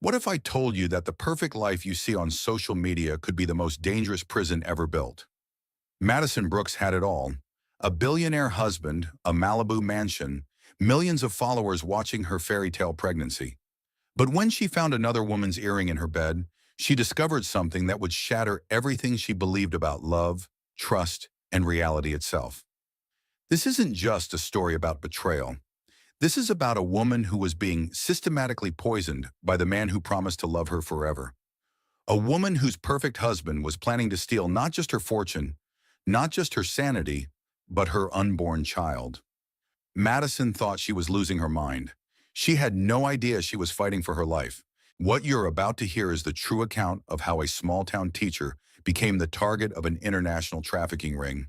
What if I told you that the perfect life you see on social media could be the most dangerous prison ever built? Madison Brooks had it all. A billionaire husband, a Malibu mansion, millions of followers watching her fairy tale pregnancy. But when she found another woman's earring in her bed, she discovered something that would shatter everything she believed about love, trust, and reality itself. This isn't just a story about betrayal. This is about a woman who was being systematically poisoned by the man who promised to love her forever. A woman whose perfect husband was planning to steal not just her fortune, not just her sanity, but her unborn child. Madison thought she was losing her mind. She had no idea she was fighting for her life. What you're about to hear is the true account of how a small-town teacher became the target of an international trafficking ring.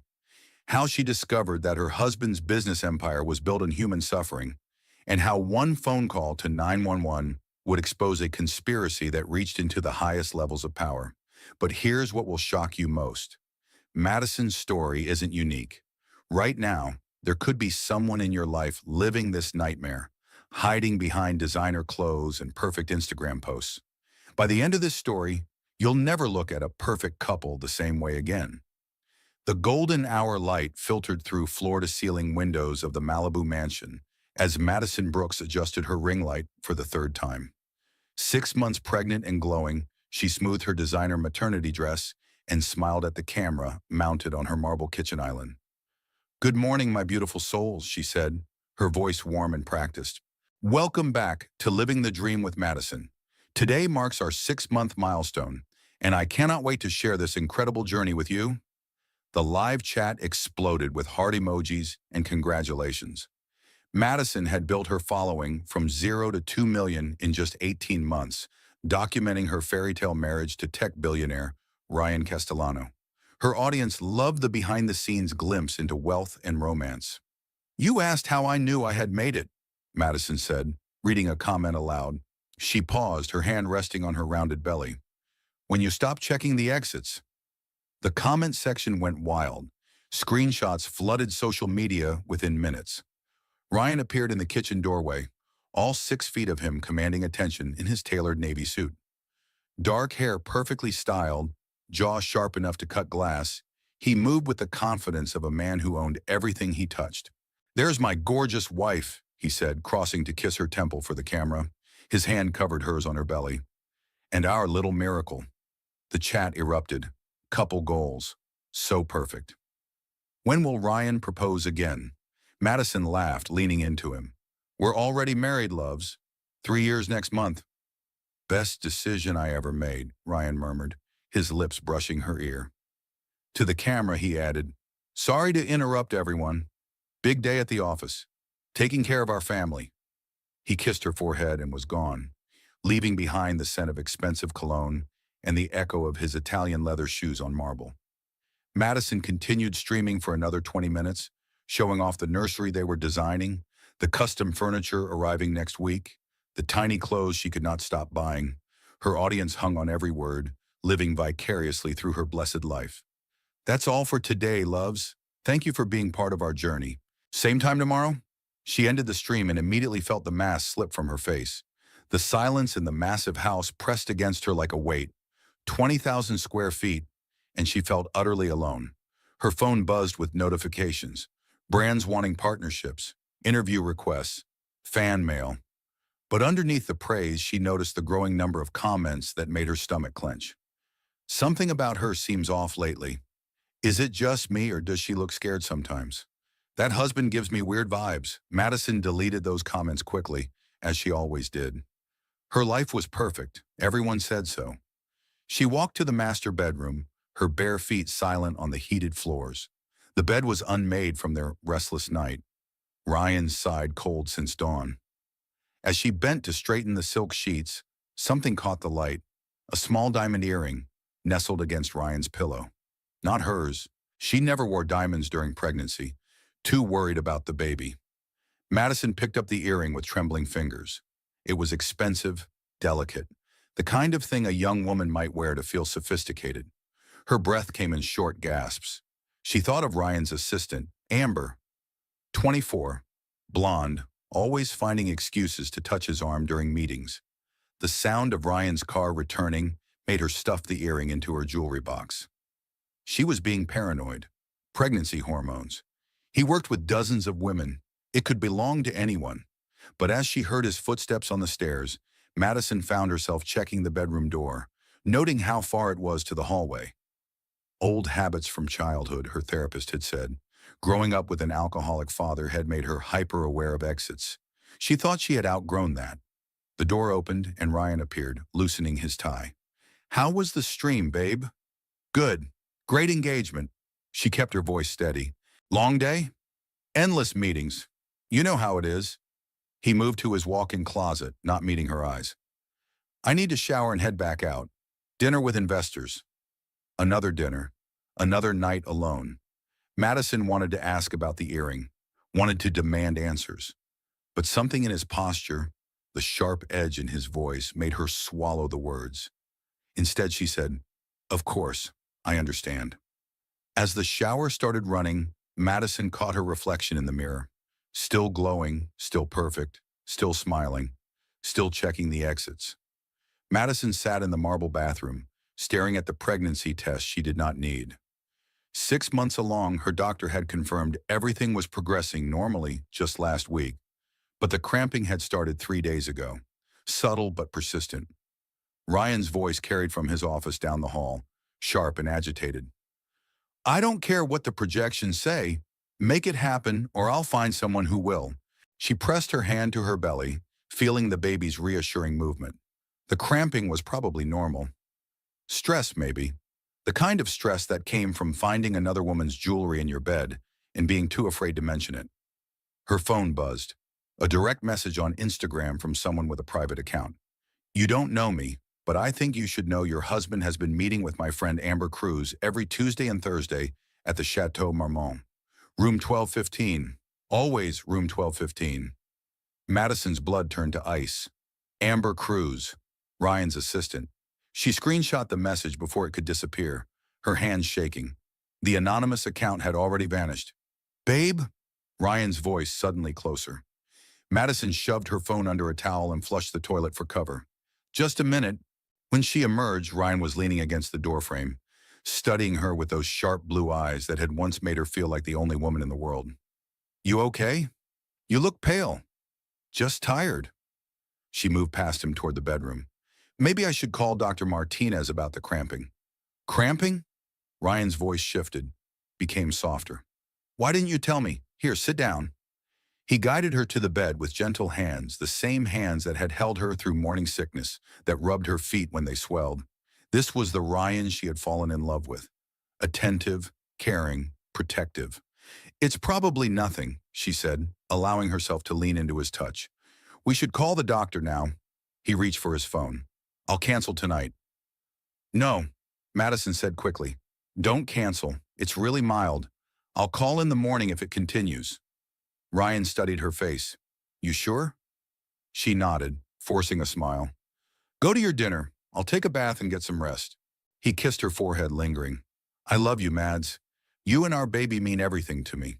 How she discovered that her husband's business empire was built on human suffering, and how one phone call to 911 would expose a conspiracy that reached into the highest levels of power. But here's what will shock you most. Madison's story isn't unique. Right now, there could be someone in your life living this nightmare, hiding behind designer clothes and perfect Instagram posts. By the end of this story, you'll never look at a perfect couple the same way again. The golden hour light filtered through floor-to-ceiling windows of the Malibu mansion as Madison Brooks adjusted her ring light for the third time. 6 months pregnant and glowing, she smoothed her designer maternity dress and smiled at the camera mounted on her marble kitchen island. "Good morning, my beautiful souls," she said, her voice warm and practiced. "Welcome back to Living the Dream with Madison. Today marks our 6-month milestone, and I cannot wait to share this incredible journey with you." The live chat exploded with heart emojis and congratulations. Madison had built her following from 0 to 2 million in just 18 months, documenting her fairy tale marriage to tech billionaire Ryan Castellano. Her audience loved the behind-the-scenes glimpse into wealth and romance. "You asked how I knew I had made it," Madison said, reading a comment aloud. She paused, her hand resting on her rounded belly. "When you stopped checking the exits." The comment section went wild. Screenshots flooded social media within minutes. Ryan appeared in the kitchen doorway, all 6 feet of him commanding attention in his tailored navy suit. Dark hair perfectly styled, jaw sharp enough to cut glass, he moved with the confidence of a man who owned everything he touched. "There's my gorgeous wife," he said, crossing to kiss her temple for the camera. His hand covered hers on her belly. "And our little miracle." The chat erupted. Couple goals. So perfect. "When will Ryan propose again?" Madison laughed, leaning into him. "We're already married, loves. 3 years next month." "Best decision I ever made," Ryan murmured, his lips brushing her ear. To the camera, he added, "Sorry to interrupt everyone. Big day at the office. Taking care of our family." He kissed her forehead and was gone, leaving behind the scent of expensive cologne and the echo of his Italian leather shoes on marble. Madison continued streaming for another 20 minutes, showing off the nursery they were designing, the custom furniture arriving next week, the tiny clothes she could not stop buying. Her audience hung on every word, living vicariously through her blessed life. "That's all for today, loves. Thank you for being part of our journey. Same time tomorrow?" She ended the stream and immediately felt the mask slip from her face. The silence in the massive house pressed against her like a weight. 20,000 square feet, and she felt utterly alone. Her phone buzzed with notifications, brands wanting partnerships, interview requests, fan mail. But underneath the praise, she noticed the growing number of comments that made her stomach clench. "Something about her seems off lately. Is it just me, or does she look scared sometimes? That husband gives me weird vibes." Madison deleted those comments quickly, as she always did. Her life was perfect. Everyone said so. She walked to the master bedroom, her bare feet silent on the heated floors. The bed was unmade from their restless night. Ryan sighed cold since dawn. As she bent to straighten the silk sheets, something caught the light. A small diamond earring nestled against Ryan's pillow. Not hers. She never wore diamonds during pregnancy, too worried about the baby. Madison picked up the earring with trembling fingers. It was expensive, delicate, the kind of thing a young woman might wear to feel sophisticated. Her breath came in short gasps. She thought of Ryan's assistant, Amber, 24, blonde, always finding excuses to touch his arm during meetings. The sound of Ryan's car returning made her stuff the earring into her jewelry box. She was being paranoid. Pregnancy hormones. He worked with dozens of women. It could belong to anyone. But as she heard his footsteps on the stairs, Madison found herself checking the bedroom door, noting how far it was to the hallway. Old habits from childhood, her therapist had said. Growing up with an alcoholic father had made her hyper-aware of exits. She thought she had outgrown that. The door opened and Ryan appeared, loosening his tie. "How was the stream, babe?" "Good. Great engagement." She kept her voice steady. "Long day?" "Endless meetings. You know how it is." He moved to his walk-in closet, not meeting her eyes. "I need to shower and head back out. Dinner with investors." Another dinner. Another night alone. Madison wanted to ask about the earring, wanted to demand answers. But something in his posture, the sharp edge in his voice, made her swallow the words. Instead, she said, "Of course, I understand." As the shower started running, Madison caught her reflection in the mirror. Still glowing, still perfect, still smiling, still checking the exits. Madison sat in the marble bathroom, staring at the pregnancy test she did not need. 6 months along, her doctor had confirmed everything was progressing normally just last week, but the cramping had started 3 days ago, subtle but persistent. Ryan's voice carried from his office down the hall, sharp and agitated. "I don't care what the projections say. Make it happen or I'll find someone who will." She pressed her hand to her belly, feeling the baby's reassuring movement. The cramping was probably normal. Stress, maybe. The kind of stress that came from finding another woman's jewelry in your bed and being too afraid to mention it. Her phone buzzed. A direct message on Instagram from someone with a private account. "You don't know me, but I think you should know your husband has been meeting with my friend Amber Cruz every Tuesday and Thursday at the Chateau Marmont. Room 1215. Always room 1215. Madison's blood turned to ice. Amber Cruz, Ryan's assistant. She screenshot the message before it could disappear, her hands shaking. The anonymous account had already vanished. "Babe?" Ryan's voice suddenly closer. Madison shoved her phone under a towel and flushed the toilet for cover. "Just a minute." When she emerged, Ryan was leaning against the doorframe, studying her with those sharp blue eyes that had once made her feel like the only woman in the world. "You okay? You look pale." "Just tired." She moved past him toward the bedroom. "Maybe I should call Dr. Martinez about the cramping." "Cramping?" Ryan's voice shifted, became softer. "Why didn't you tell me? Here, sit down." He guided her to the bed with gentle hands, the same hands that had held her through morning sickness, that rubbed her feet when they swelled. This was the Ryan she had fallen in love with. Attentive, caring, protective. "It's probably nothing," she said, allowing herself to lean into his touch. "We should call the doctor now." He reached for his phone. "I'll cancel tonight." "No," Madison said quickly. "Don't cancel. It's really mild. I'll call in the morning if it continues." Ryan studied her face. "You sure?" She nodded, forcing a smile. "Go to your dinner. I'll take a bath and get some rest." He kissed her forehead, lingering. "I love you, Mads. You and our baby mean everything to me."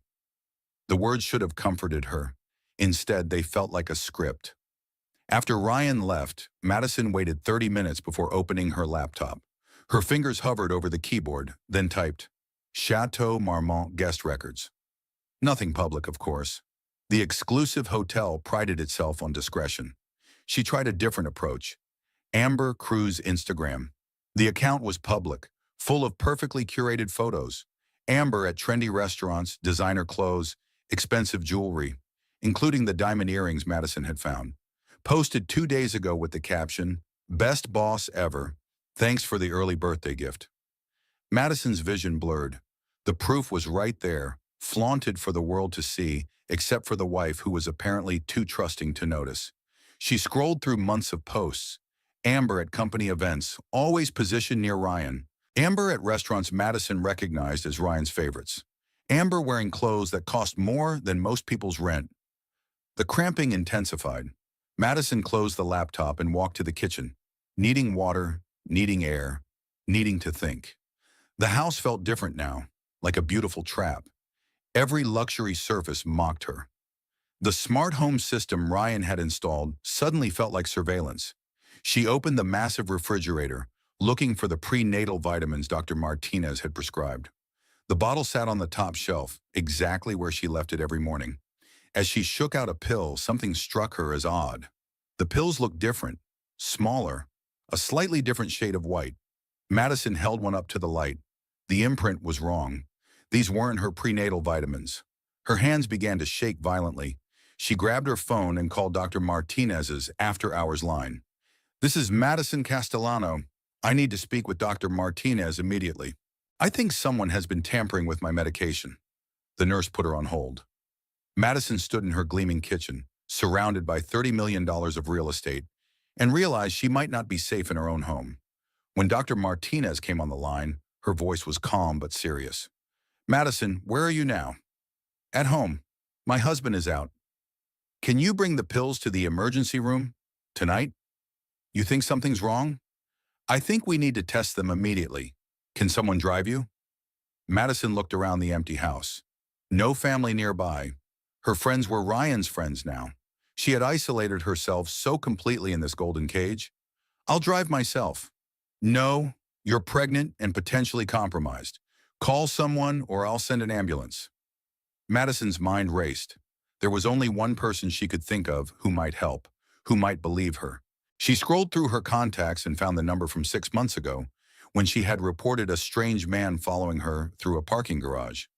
The words should have comforted her. Instead, they felt like a script. After Ryan left, Madison waited 30 minutes before opening her laptop. Her fingers hovered over the keyboard, then typed, "Chateau Marmont guest records." Nothing public, of course. The exclusive hotel prided itself on discretion. She tried a different approach. Amber Cruz Instagram. The account was public, full of perfectly curated photos. Amber at trendy restaurants, designer clothes, expensive jewelry, including the diamond earrings Madison had found. Posted 2 days ago with the caption, "Best boss ever. Thanks for the early birthday gift." Madison's vision blurred. The proof was right there, flaunted for the world to see, except for the wife who was apparently too trusting to notice. She scrolled through months of posts. Amber at company events, always positioned near Ryan. Amber at restaurants Madison recognized as Ryan's favorites. Amber wearing clothes that cost more than most people's rent. The cramping intensified. Madison closed the laptop and walked to the kitchen, needing water, needing air, needing to think. The house felt different now, like a beautiful trap. Every luxury surface mocked her. The smart home system Ryan had installed suddenly felt like surveillance. She opened the massive refrigerator, looking for the prenatal vitamins Dr. Martinez had prescribed. The bottle sat on the top shelf, exactly where she left it every morning. As she shook out a pill, something struck her as odd. The pills looked different, smaller, a slightly different shade of white. Madison held one up to the light. The imprint was wrong. These weren't her prenatal vitamins. Her hands began to shake violently. She grabbed her phone and called Dr. Martinez's after-hours line. "This is Madison Castellano. I need to speak with Dr. Martinez immediately. I think someone has been tampering with my medication." The nurse put her on hold. Madison stood in her gleaming kitchen, surrounded by $30 million of real estate, and realized she might not be safe in her own home. When Dr. Martinez came on the line, her voice was calm but serious. "Madison, where are you now?" "At home. My husband is out." "Can you bring the pills to the emergency room? Tonight?" "You think something's wrong?" "I think we need to test them immediately. Can someone drive you?" Madison looked around the empty house. No family nearby. Her friends were Ryan's friends now. She had isolated herself so completely in this golden cage. "I'll drive myself." "No, you're pregnant and potentially compromised. Call someone or I'll send an ambulance." Madison's mind raced. There was only one person she could think of who might help, who might believe her. She scrolled through her contacts and found the number from 6 months ago, when she had reported a strange man following her through a parking garage.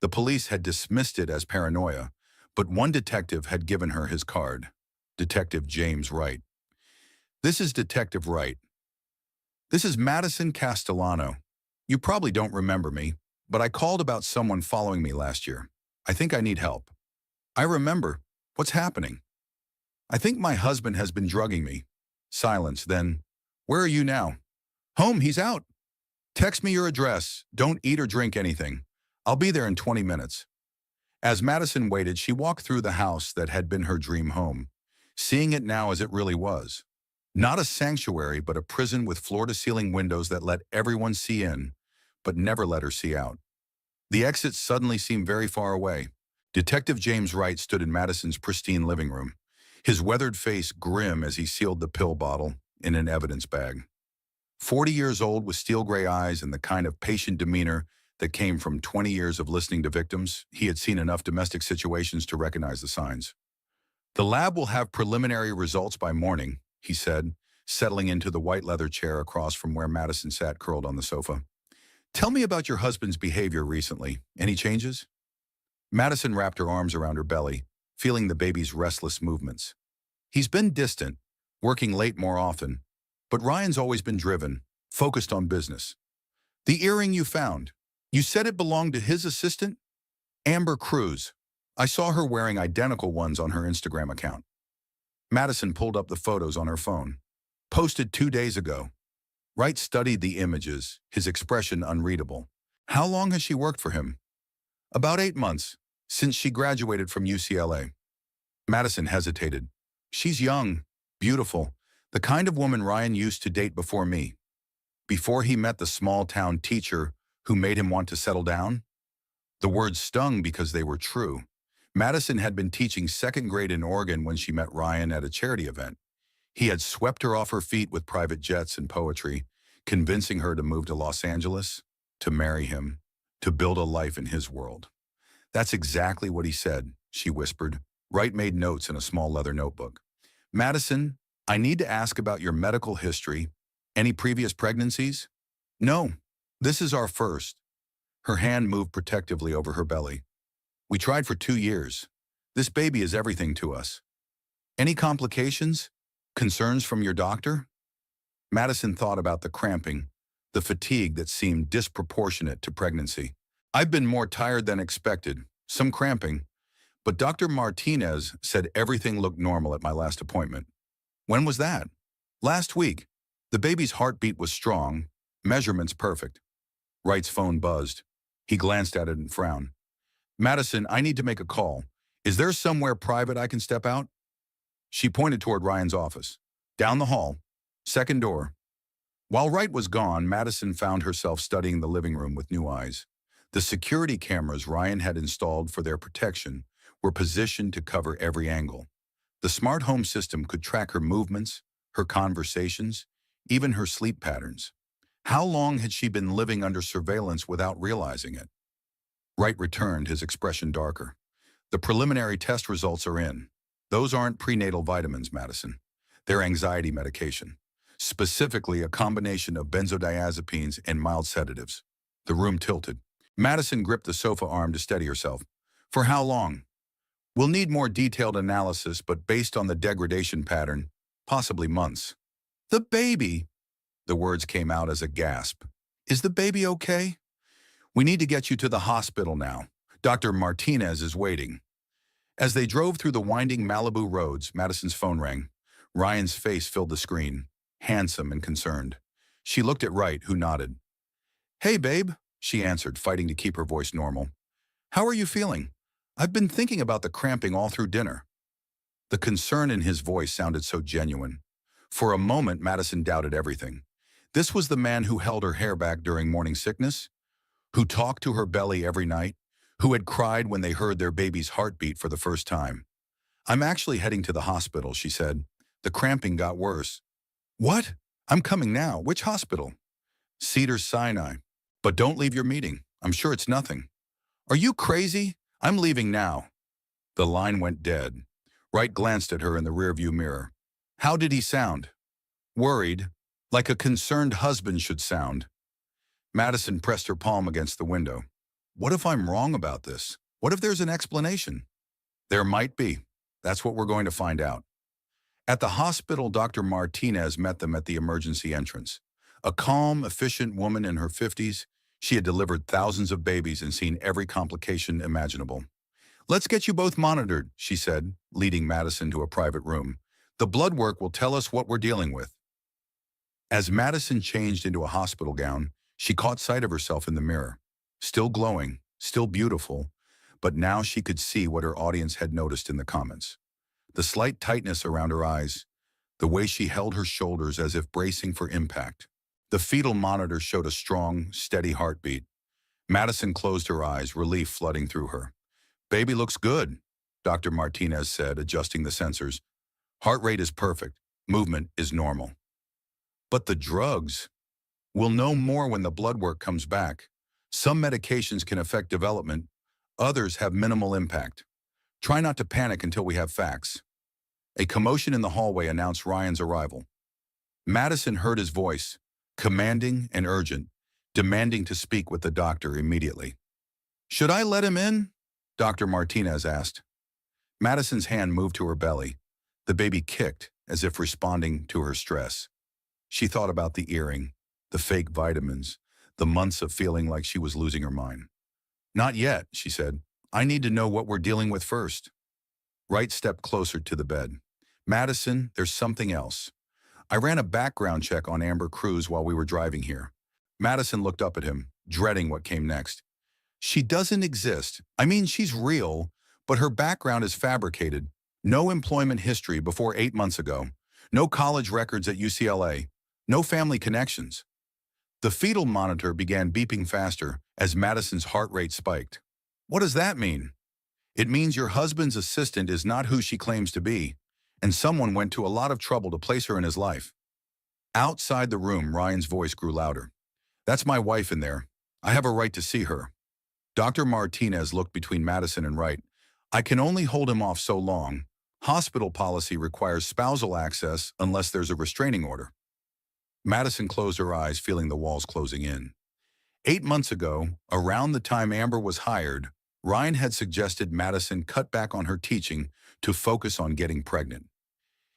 The police had dismissed it as paranoia, but one detective had given her his card. Detective James Wright. "This is Detective Wright. This is Madison Castellano. You probably don't remember me, but I called about someone following me last year. I think I need help." "I remember. What's happening?" "I think my husband has been drugging me." Silence, then, "Where are you now?" "Home, he's out." "Text me your address. Don't eat or drink anything. I'll be there in 20 minutes. As Madison waited, she walked through the house that had been her dream home, seeing it now as it really was. Not a sanctuary, but a prison with floor-to-ceiling windows that let everyone see in, but never let her see out. The exit suddenly seemed very far away. Detective James Wright stood in Madison's pristine living room, his weathered face grim as he sealed the pill bottle in an evidence bag. 40 years old with steel-gray eyes and the kind of patient demeanor that came from 20 years of listening to victims, he had seen enough domestic situations to recognize the signs. "The lab will have preliminary results by morning," he said, settling into the white leather chair across from where Madison sat curled on the sofa. "Tell me about your husband's behavior recently. Any changes?" Madison wrapped her arms around her belly, feeling the baby's restless movements. "He's been distant, working late more often, but Ryan's always been driven, focused on business." "The earring you found, you said it belonged to his assistant?" "Amber Cruz. I saw her wearing identical ones on her Instagram account." Madison pulled up the photos on her phone. "Posted 2 days ago." Wright studied the images, his expression unreadable. "How long has she worked for him?" "About 8 months, since she graduated from UCLA." Madison hesitated. "She's young, beautiful, the kind of woman Ryan used to date before me. Before he met the small-town teacher who made him want to settle down?" The words stung because they were true. Madison had been teaching second grade in Oregon when she met Ryan at a charity event. He had swept her off her feet with private jets and poetry, convincing her to move to Los Angeles, to marry him, to build a life in his world. "That's exactly what he said," she whispered. Wright made notes in a small leather notebook. "Madison, I need to ask about your medical history. Any previous pregnancies?" "No, this is our first." Her hand moved protectively over her belly. "We tried for 2 years. This baby is everything to us." "Any complications? Concerns from your doctor?" Madison thought about the cramping, the fatigue that seemed disproportionate to pregnancy. "I've been more tired than expected, some cramping, but Dr. Martinez said everything looked normal at my last appointment." "When was that?" "Last week. The baby's heartbeat was strong, measurements perfect." Wright's phone buzzed. He glanced at it and frowned. "Madison, I need to make a call. Is there somewhere private I can step out?" She pointed toward Ryan's office. "Down the hall. Second door." While Wright was gone, Madison found herself studying the living room with new eyes. The security cameras Ryan had installed for their protection were positioned to cover every angle. The smart home system could track her movements, her conversations, even her sleep patterns. How long had she been living under surveillance without realizing it? Wright returned, his expression darker. The preliminary test results are in. Those aren't prenatal vitamins, Madison. They're anxiety medication. Specifically, a combination of benzodiazepines and mild sedatives. The room tilted. Madison gripped the sofa arm to steady herself. For how long? We'll need more detailed analysis, but based on the degradation pattern, possibly months. The baby! The words came out as a gasp. Is the baby okay? We need to get you to the hospital now. Dr. Martinez is waiting. As they drove through the winding Malibu roads, Madison's phone rang. Ryan's face filled the screen, handsome and concerned. She looked at Wright, who nodded. Hey, babe, she answered, fighting to keep her voice normal. How are you feeling? I've been thinking about the cramping all through dinner. The concern in his voice sounded so genuine. For a moment, Madison doubted everything. This was the man who held her hair back during morning sickness, who talked to her belly every night, who had cried when they heard their baby's heartbeat for the first time. I'm actually heading to the hospital, she said. The cramping got worse. What? I'm coming now. Which hospital? Cedars-Sinai. But don't leave your meeting. I'm sure it's nothing. Are you crazy? I'm leaving now. The line went dead. Wright glanced at her in the rearview mirror. How did he sound? Worried, like a concerned husband should sound. Madison pressed her palm against the window. What if I'm wrong about this? What if there's an explanation? There might be. That's what we're going to find out. At the hospital, Dr. Martinez met them at the emergency entrance. A calm, efficient woman in her 50s, she had delivered thousands of babies and seen every complication imaginable. Let's get you both monitored, she said, leading Madison to a private room. The blood work will tell us what we're dealing with. As Madison changed into a hospital gown, she caught sight of herself in the mirror. Still glowing, still beautiful, but now she could see what her audience had noticed in the comments. The slight tightness around her eyes, the way she held her shoulders as if bracing for impact. The fetal monitor showed a strong, steady heartbeat. Madison closed her eyes, relief flooding through her. Baby looks good, Dr. Martinez said, adjusting the sensors. Heart rate is perfect. Movement is normal. But the drugs? We'll know more when the blood work comes back. Some medications can affect development. Others have minimal impact. Try not to panic until we have facts. A commotion in the hallway announced Ryan's arrival. Madison heard his voice, commanding and urgent, demanding to speak with the doctor immediately. Should I let him in? Dr. Martinez asked. Madison's hand moved to her belly. The baby kicked, as if responding to her stress. She thought about the earring, the fake vitamins, the months of feeling like she was losing her mind. Not yet, she said. I need to know what we're dealing with first. Wright stepped closer to the bed. Madison, there's something else. I ran a background check on Amber Cruz while we were driving here. Madison looked up at him, dreading what came next. She doesn't exist. I mean, she's real, but her background is fabricated. No employment history before 8 months ago. No college records at UCLA. No family connections. The fetal monitor began beeping faster as Madison's heart rate spiked. What does that mean? It means your husband's assistant is not who she claims to be, and someone went to a lot of trouble to place her in his life. Outside the room, Ryan's voice grew louder. That's my wife in there. I have a right to see her. Dr. Martinez looked between Madison and Wright. I can only hold him off so long. Hospital policy requires spousal access unless there's a restraining order. Madison closed her eyes, feeling the walls closing in. 8 months ago, around the time Amber was hired, Ryan had suggested Madison cut back on her teaching to focus on getting pregnant.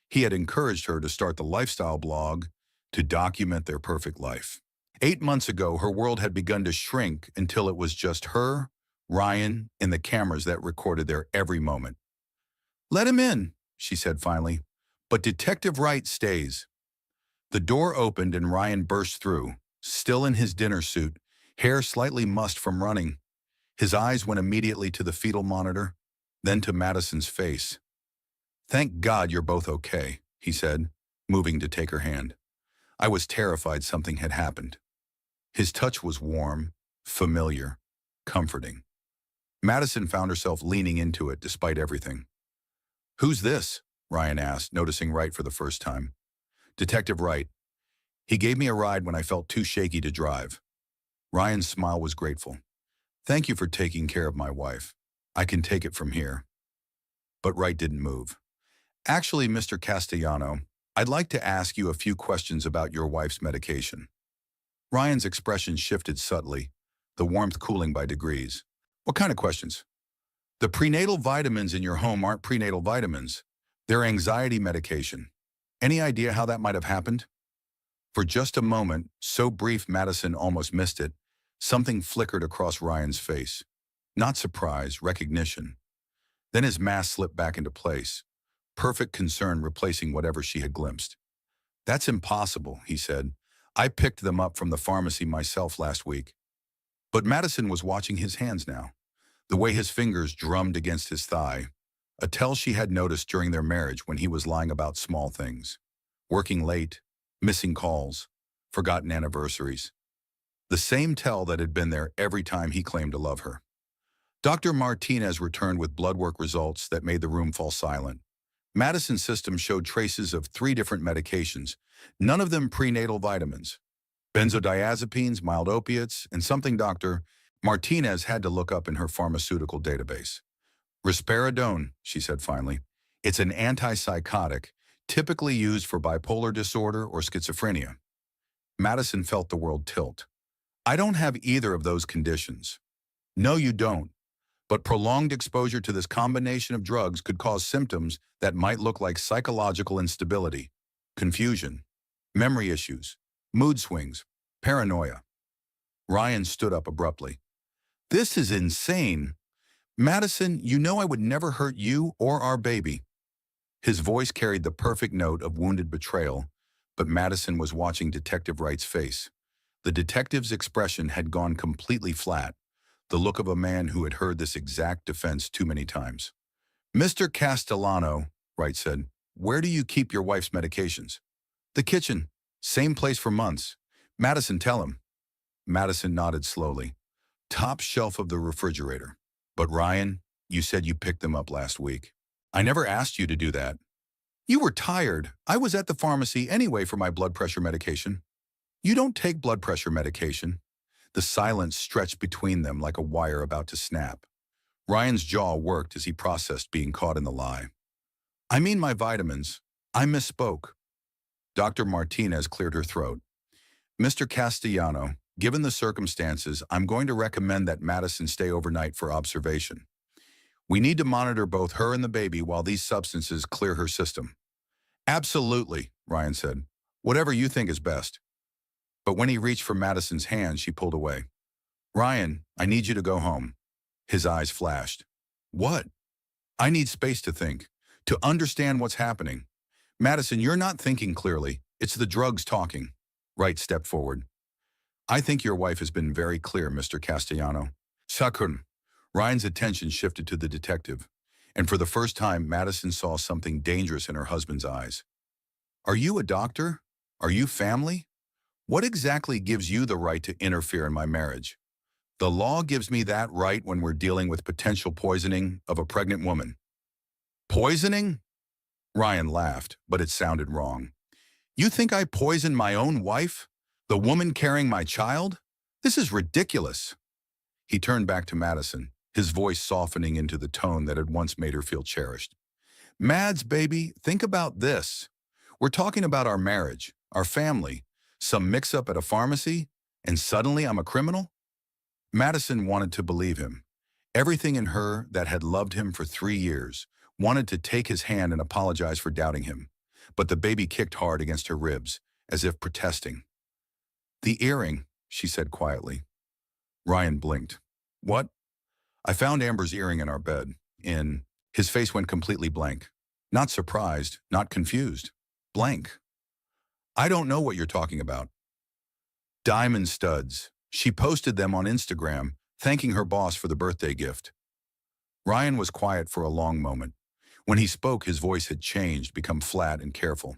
He had encouraged her to start the lifestyle blog to document their perfect life. 8 months ago, her world had begun to shrink until it was just her, Ryan, and the cameras that recorded their every moment. Let him in, she said finally, but Detective Wright stays. The door opened and Ryan burst through, still in his dinner suit, hair slightly mussed from running. His eyes went immediately to the fetal monitor, then to Madison's face. Thank God you're both okay, he said, moving to take her hand. I was terrified something had happened. His touch was warm, familiar, comforting. Madison found herself leaning into it despite everything. Who's this? Ryan asked, noticing Wright for the first time. Detective Wright. He gave me a ride when I felt too shaky to drive. Ryan's smile was grateful. Thank you for taking care of my wife. I can take it from here. But Wright didn't move. Actually, Mr. Castellano, I'd like to ask you a few questions about your wife's medication. Ryan's expression shifted subtly, the warmth cooling by degrees. What kind of questions? The prenatal vitamins in your home aren't prenatal vitamins. They're anxiety medication. Any idea how that might have happened? For just a moment, so brief Madison almost missed it, something flickered across Ryan's face. Not surprise, recognition. Then his mask slipped back into place, perfect concern replacing whatever she had glimpsed. That's impossible, he said. I picked them up from the pharmacy myself last week. But Madison was watching his hands now, the way his fingers drummed against his thigh, a tell she had noticed during their marriage when he was lying about small things. Working late, missing calls, forgotten anniversaries. The same tell that had been there every time he claimed to love her. Dr. Martinez returned with blood work results that made the room fall silent. Madison's system showed traces of 3 different medications, none of them prenatal vitamins. Benzodiazepines, mild opiates, and something Dr. Martinez had to look up in her pharmaceutical database. Risperidone, she said finally. It's an antipsychotic, typically used for bipolar disorder or schizophrenia. Madison felt the world tilt. I don't have either of those conditions. No, you don't. But prolonged exposure to this combination of drugs could cause symptoms that might look like psychological instability, confusion, memory issues, mood swings, paranoia. Ryan stood up abruptly. This is insane. Madison, you know I would never hurt you or our baby. His voice carried the perfect note of wounded betrayal, but Madison was watching Detective Wright's face. The detective's expression had gone completely flat, the look of a man who had heard this exact defense too many times. Mr. Castellano, Wright said, where do you keep your wife's medications? The kitchen. Same place for months. Madison, tell him. Madison nodded slowly. Top shelf of the refrigerator. But Ryan, you said you picked them up last week. I never asked you to do that. You were tired. I was at the pharmacy anyway for my blood pressure medication. You don't take blood pressure medication. The silence stretched between them like a wire about to snap. Ryan's jaw worked as he processed being caught in the lie. I mean my vitamins. I misspoke. Dr. Martinez cleared her throat. Mr. Castellano, given the circumstances, I'm going to recommend that Madison stay overnight for observation. We need to monitor both her and the baby while these substances clear her system. Absolutely, Ryan said. Whatever you think is best. But when he reached for Madison's hand, she pulled away. Ryan, I need you to go home. His eyes flashed. What? I need space to think, to understand what's happening. Madison, you're not thinking clearly. It's the drugs talking. Wright stepped forward. I think your wife has been very clear, Mr. Castellano. Sakun. Ryan's attention shifted to the detective, and for the first time, Madison saw something dangerous in her husband's eyes. Are you a doctor? Are you family? What exactly gives you the right to interfere in my marriage? The law gives me that right when we're dealing with potential poisoning of a pregnant woman. Poisoning? Ryan laughed, but it sounded wrong. You think I poisoned my own wife? The woman carrying my child? This is ridiculous. He turned back to Madison, his voice softening into the tone that had once made her feel cherished. Mads, baby, think about this. We're talking about our marriage, our family, some mix-up at a pharmacy, and suddenly I'm a criminal? Madison wanted to believe him. Everything in her that had loved him for 3 years wanted to take his hand and apologize for doubting him, but the baby kicked hard against her ribs, as if protesting. The earring, she said quietly. Ryan blinked. What? I found Amber's earring in our bed. His face went completely blank. Not surprised, not confused. Blank. I don't know what you're talking about. Diamond studs. She posted them on Instagram, thanking her boss for the birthday gift. Ryan was quiet for a long moment. When he spoke, his voice had changed, become flat and careful.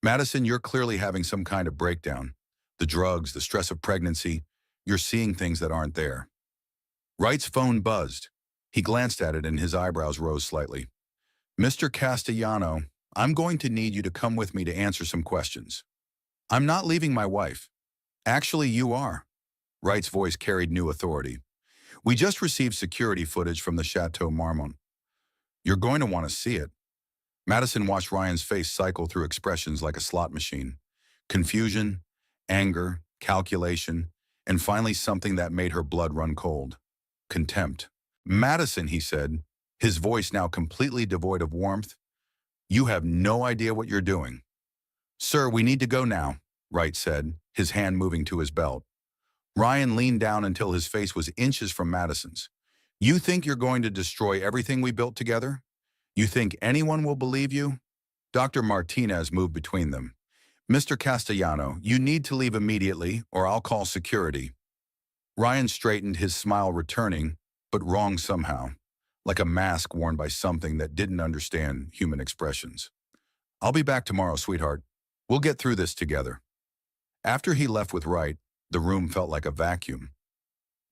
Madison, you're clearly having some kind of breakdown. The drugs, the stress of pregnancy, you're seeing things that aren't there. Wright's phone buzzed. He glanced at it and his eyebrows rose slightly. Mr. Castellano, I'm going to need you to come with me to answer some questions. I'm not leaving my wife. Actually, you are. Wright's voice carried new authority. We just received security footage from the Chateau Marmont. You're going to want to see it. Madison watched Ryan's face cycle through expressions like a slot machine. Confusion, anger, calculation, and finally something that made her blood run cold. Contempt. Madison, he said, his voice now completely devoid of warmth, you have no idea what you're doing. Sir, we need to go now, Wright said, his hand moving to his belt. Ryan leaned down until his face was inches from Madison's. You think you're going to destroy everything we built together? You think anyone will believe you? Dr. Martinez moved between them. Mr. Castellano, you need to leave immediately or I'll call security. Ryan straightened, his smile returning, but wrong somehow, like a mask worn by something that didn't understand human expressions. I'll be back tomorrow, sweetheart. We'll get through this together. After he left with Wright, the room felt like a vacuum.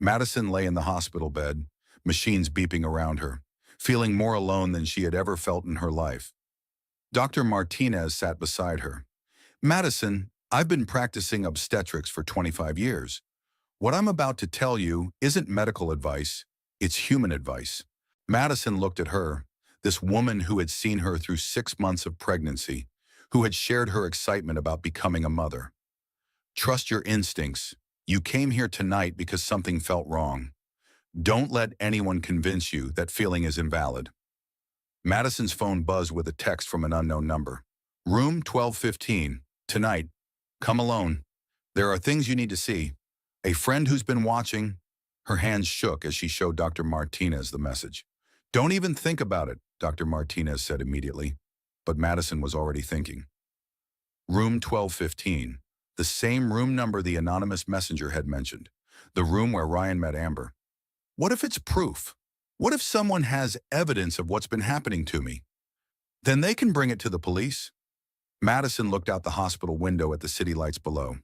Madison lay in the hospital bed, machines beeping around her, feeling more alone than she had ever felt in her life. Dr. Martinez sat beside her. Madison, I've been practicing obstetrics for 25 years. What I'm about to tell you isn't medical advice, it's human advice. Madison looked at her, this woman who had seen her through 6 months of pregnancy, who had shared her excitement about becoming a mother. Trust your instincts. You came here tonight because something felt wrong. Don't let anyone convince you that feeling is invalid. Madison's phone buzzed with a text from an unknown number. Room 1215, tonight. Come alone. There are things you need to see. A friend who's been watching. Her hands shook as she showed Dr. Martinez the message. Don't even think about it, Dr. Martinez said immediately. But Madison was already thinking. Room 1215, the same room number the anonymous messenger had mentioned. The room where Ryan met Amber. What if it's proof? What if someone has evidence of what's been happening to me? Then they can bring it to the police. Madison looked out the hospital window at the city lights below.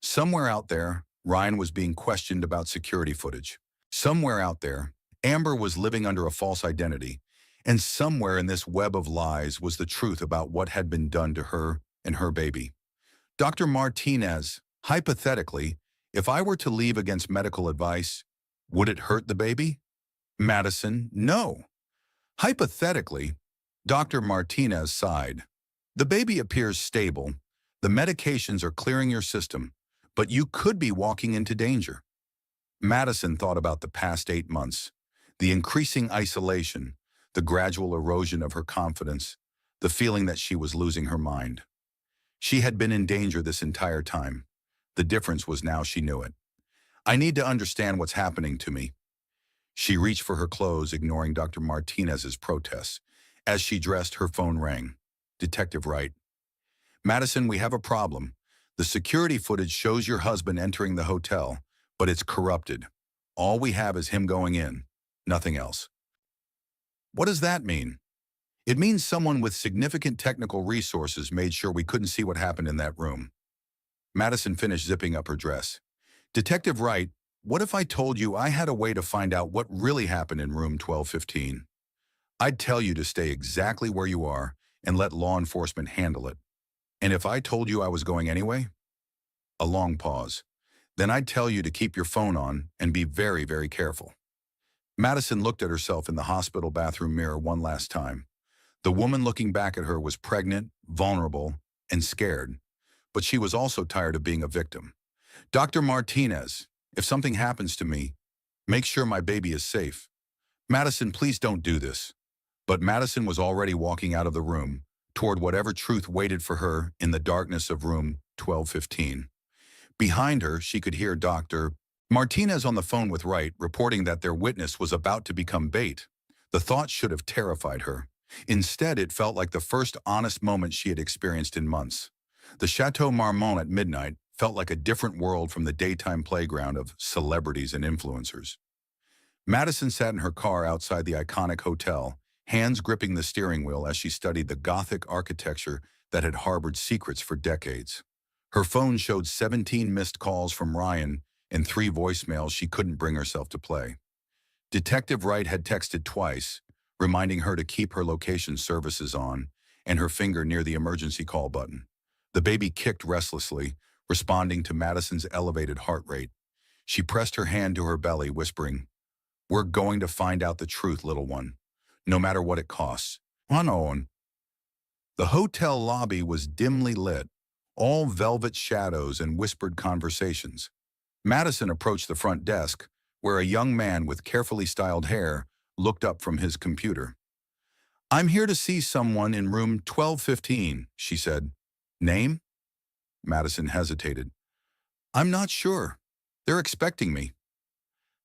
Somewhere out there, Ryan was being questioned about security footage. Somewhere out there, Amber was living under a false identity. And somewhere in this web of lies was the truth about what had been done to her and her baby. Dr. Martinez, hypothetically, if I were to leave against medical advice, would it hurt the baby? Madison, no. Hypothetically, Dr. Martinez sighed. The baby appears stable. The medications are clearing your system, but you could be walking into danger. Madison thought about the past 8 months, the increasing isolation, the gradual erosion of her confidence, the feeling that she was losing her mind. She had been in danger this entire time. The difference was now she knew it. I need to understand what's happening to me. She reached for her clothes, ignoring Dr. Martinez's protests. As she dressed, her phone rang. Detective Wright. Madison, we have a problem. The security footage shows your husband entering the hotel, but it's corrupted. All we have is him going in, nothing else. What does that mean? It means someone with significant technical resources made sure we couldn't see what happened in that room. Madison finished zipping up her dress. Detective Wright, what if I told you I had a way to find out what really happened in room 1215? I'd tell you to stay exactly where you are and let law enforcement handle it. And if I told you I was going anyway? A long pause. Then I'd tell you to keep your phone on and be very, very careful. Madison looked at herself in the hospital bathroom mirror one last time. The woman looking back at her was pregnant, vulnerable, and scared. But she was also tired of being a victim. Dr. Martinez, if something happens to me, make sure my baby is safe. Madison, please don't do this. But Madison was already walking out of the room, toward whatever truth waited for her in the darkness of room 1215. Behind her, she could hear Dr. Martinez on the phone with Wright, reporting that their witness was about to become bait. The thought should have terrified her. Instead, it felt like the first honest moment she had experienced in months. The Chateau Marmont at midnight felt like a different world from the daytime playground of celebrities and influencers. Madison sat in her car outside the iconic hotel, hands gripping the steering wheel as she studied the Gothic architecture that had harbored secrets for decades. Her phone showed 17 missed calls from Ryan and 3 voicemails she couldn't bring herself to play. Detective Wright had texted twice, reminding her to keep her location services on, and her finger near the emergency call button. The baby kicked restlessly, responding to Madison's elevated heart rate. She pressed her hand to her belly, whispering, "We're going to find out the truth, little one, no matter what it costs." Unknown. The hotel lobby was dimly lit, all velvet shadows and whispered conversations. Madison approached the front desk, where a young man with carefully styled hair looked up from his computer. "I'm here to see someone in room 1215, she said. "Name?" Madison hesitated. "I'm not sure. They're expecting me."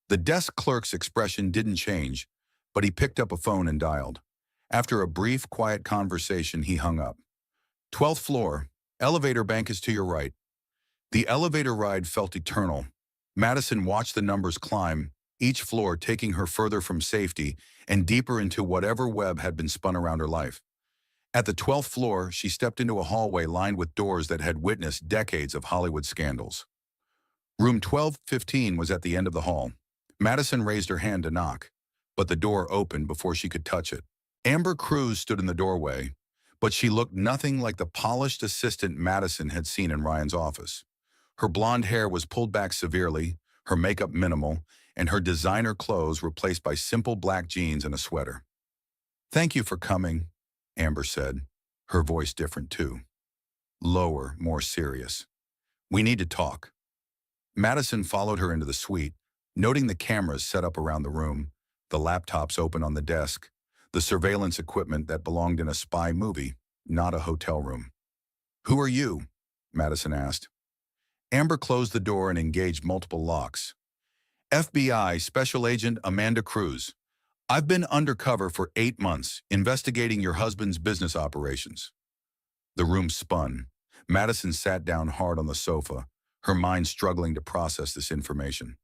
The desk clerk's expression didn't change, but he picked up a phone and dialed. After a brief, quiet conversation, he hung up. "12th floor. Elevator bank is to your right." The elevator ride felt eternal. Madison watched the numbers climb, each floor taking her further from safety and deeper into whatever web had been spun around her life. At the 12th floor, she stepped into a hallway lined with doors that had witnessed decades of Hollywood scandals. Room 1215 was at the end of the hall. Madison raised her hand to knock, but the door opened before she could touch it. Amber Cruz stood in the doorway, but she looked nothing like the polished assistant Madison had seen in Ryan's office. Her blonde hair was pulled back severely, her makeup minimal, and her designer clothes replaced by simple black jeans and a sweater. "Thank you for coming," Amber said, her voice different too. Lower, more serious. "We need to talk." Madison followed her into the suite, noting the cameras set up around the room, the laptops open on the desk, the surveillance equipment that belonged in a spy movie, not a hotel room. "Who are you?" Madison asked. Amber closed the door and engaged multiple locks. "FBI Special Agent Amanda Cruz. I've been undercover for 8 months, investigating your husband's business operations." The room spun. Madison sat down hard on the sofa, her mind struggling to process this information.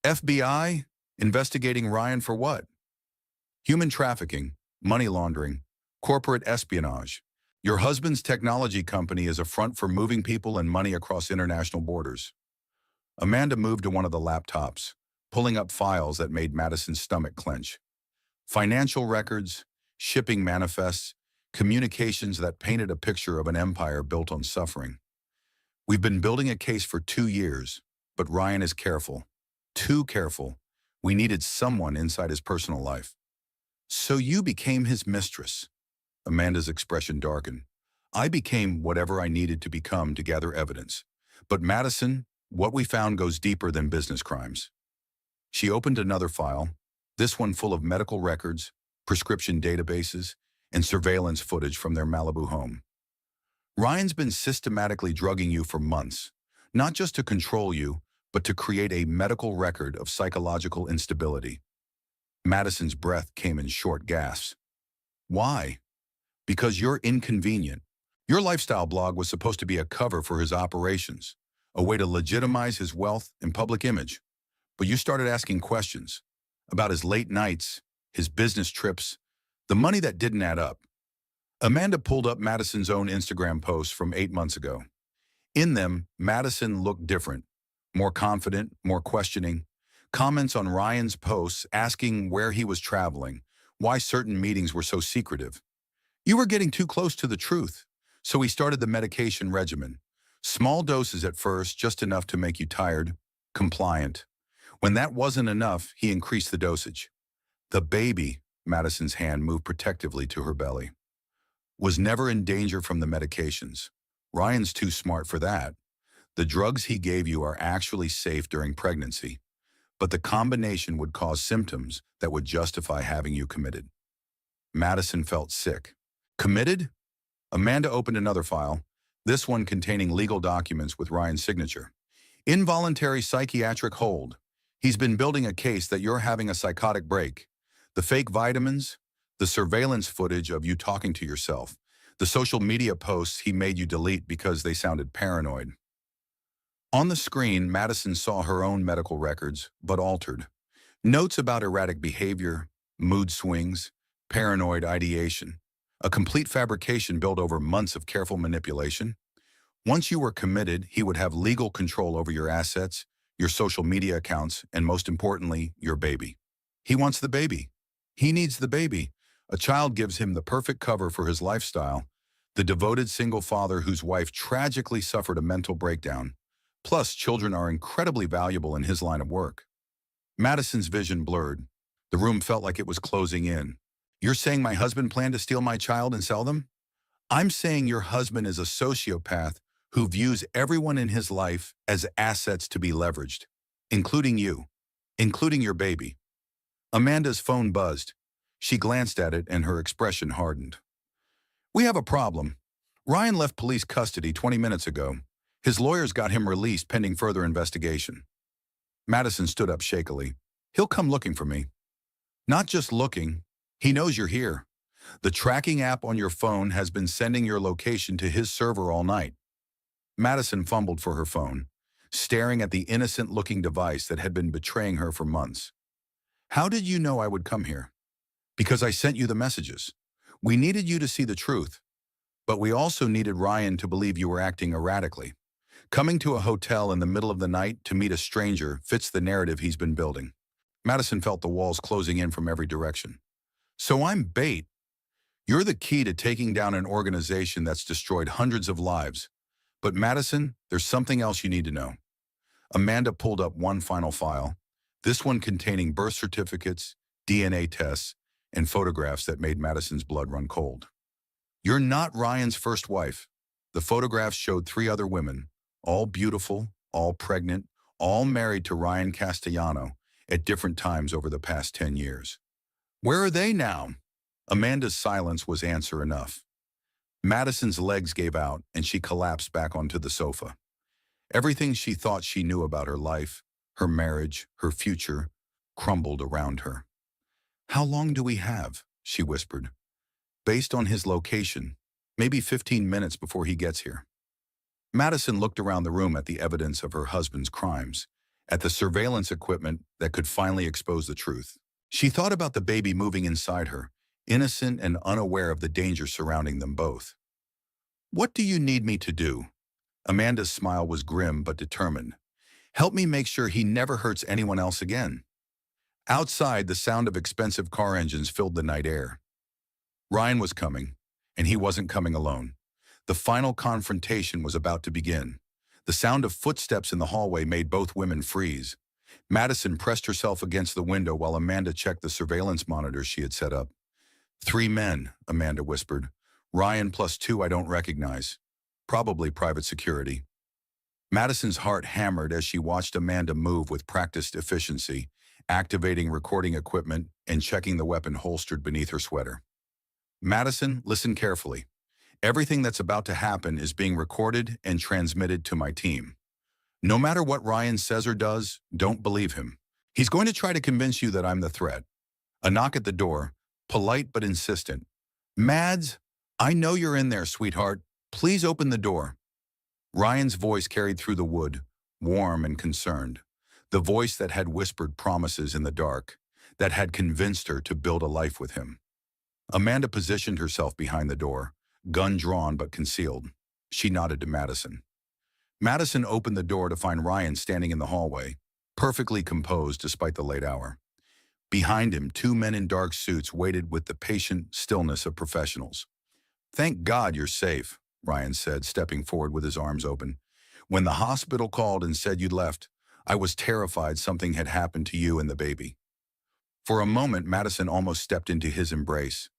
"FBI? Investigating Ryan for what?" "Human trafficking, money laundering, corporate espionage. Your husband's technology company is a front for moving people and money across international borders." Amanda moved to one of the laptops, pulling up files that made Madison's stomach clench. Financial records, shipping manifests, communications that painted a picture of an empire built on suffering. "We've been building a case for 2 years, but Ryan is careful. Too careful. We needed someone inside his personal life." "So you became his mistress." Amanda's expression darkened. "I became whatever I needed to become to gather evidence. But Madison, what we found goes deeper than business crimes." She opened another file, this one full of medical records, prescription databases, and surveillance footage from their Malibu home. "Ryan's been systematically drugging you for months, not just to control you, but to create a medical record of psychological instability." Madison's breath came in short gasps. "Why?" "Because you're inconvenient. Your lifestyle blog was supposed to be a cover for his operations, a way to legitimize his wealth and public image. But you started asking questions about his late nights, his business trips, the money that didn't add up." Amanda pulled up Madison's own Instagram posts from 8 months ago. In them, Madison looked different, more confident, more questioning. Comments on Ryan's posts asking where he was traveling, why certain meetings were so secretive. "You were getting too close to the truth, so we started the medication regimen. Small doses at first, just enough to make you tired, compliant. When that wasn't enough, he increased the dosage." "The baby," Madison's hand moved protectively to her belly, "was never in danger from the medications. Ryan's too smart for that. The drugs he gave you are actually safe during pregnancy, but the combination would cause symptoms that would justify having you committed." Madison felt sick. "Committed?" Amanda opened another file, this one containing legal documents with Ryan's signature. "Involuntary psychiatric hold. He's been building a case that you're having a psychotic break. The fake vitamins, the surveillance footage of you talking to yourself, the social media posts he made you delete because they sounded paranoid." On the screen, Madison saw her own medical records, but altered. Notes about erratic behavior, mood swings, paranoid ideation. A complete fabrication built over months of careful manipulation. Once you were committed, he would have legal control over your assets, your social media accounts, and most importantly, your baby. He wants the baby. He needs the baby. A child gives him the perfect cover for his lifestyle, the devoted single father whose wife tragically suffered a mental breakdown. Plus, children are incredibly valuable in his line of work. Madison's vision blurred. The room felt like it was closing in. You're saying my husband planned to steal my child and sell them? I'm saying your husband is a sociopath who views everyone in his life as assets to be leveraged, including you, including your baby. Amanda's phone buzzed. She glanced at it and her expression hardened. We have a problem. Ryan left police custody 20 minutes ago. His lawyers got him released pending further investigation. Madison stood up shakily. He'll come looking for me. Not just looking. He knows you're here. The tracking app on your phone has been sending your location to his server all night. Madison fumbled for her phone, staring at the innocent-looking device that had been betraying her for months. How did you know I would come here? Because I sent you the messages. We needed you to see the truth, but we also needed Ryan to believe you were acting erratically. Coming to a hotel in the middle of the night to meet a stranger fits the narrative he's been building. Madison felt the walls closing in from every direction. So I'm bait. You're the key to taking down an organization that's destroyed hundreds of lives. But Madison, there's something else you need to know. Amanda pulled up one final file, this one containing birth certificates, DNA tests, and photographs that made Madison's blood run cold. You're not Ryan's first wife. The photographs showed 3 other women, all beautiful, all pregnant, all married to Ryan Castellano at different times over the past 10 years. Where are they now? Amanda's silence was answer enough. Madison's legs gave out and she collapsed back onto the sofa. Everything she thought she knew about her life, her marriage, her future, crumbled around her. How long do we have? She whispered. Based on his location, maybe 15 minutes before he gets here. Madison looked around the room at the evidence of her husband's crimes, at the surveillance equipment that could finally expose the truth. She thought about the baby moving inside her, innocent and unaware of the danger surrounding them both. What do you need me to do? Amanda's smile was grim but determined. Help me make sure he never hurts anyone else again. Outside, the sound of expensive car engines filled the night air. Ryan was coming, and he wasn't coming alone. The final confrontation was about to begin. The sound of footsteps in the hallway made both women freeze. Madison pressed herself against the window while Amanda checked the surveillance monitors she had set up. 3 men, Amanda whispered. Ryan plus 2 I don't recognize. Probably private security. Madison's heart hammered as she watched Amanda move with practiced efficiency, activating recording equipment and checking the weapon holstered beneath her sweater. Madison, listen carefully. Everything that's about to happen is being recorded and transmitted to my team. No matter what Ryan says or does, don't believe him. He's going to try to convince you that I'm the threat. A knock at the door, polite but insistent. Mads, I know you're in there, sweetheart. Please open the door. Ryan's voice carried through the wood, warm and concerned. The voice that had whispered promises in the dark, that had convinced her to build a life with him. Amanda positioned herself behind the door, gun drawn but concealed. She nodded to Madison. Madison opened the door to find Ryan standing in the hallway, perfectly composed despite the late hour. Behind him, 2 men in dark suits waited with the patient stillness of professionals. Thank God you're safe, Ryan said, stepping forward with his arms open. When the hospital called and said you'd left, I was terrified something had happened to you and the baby. For a moment, Madison almost stepped into his embrace.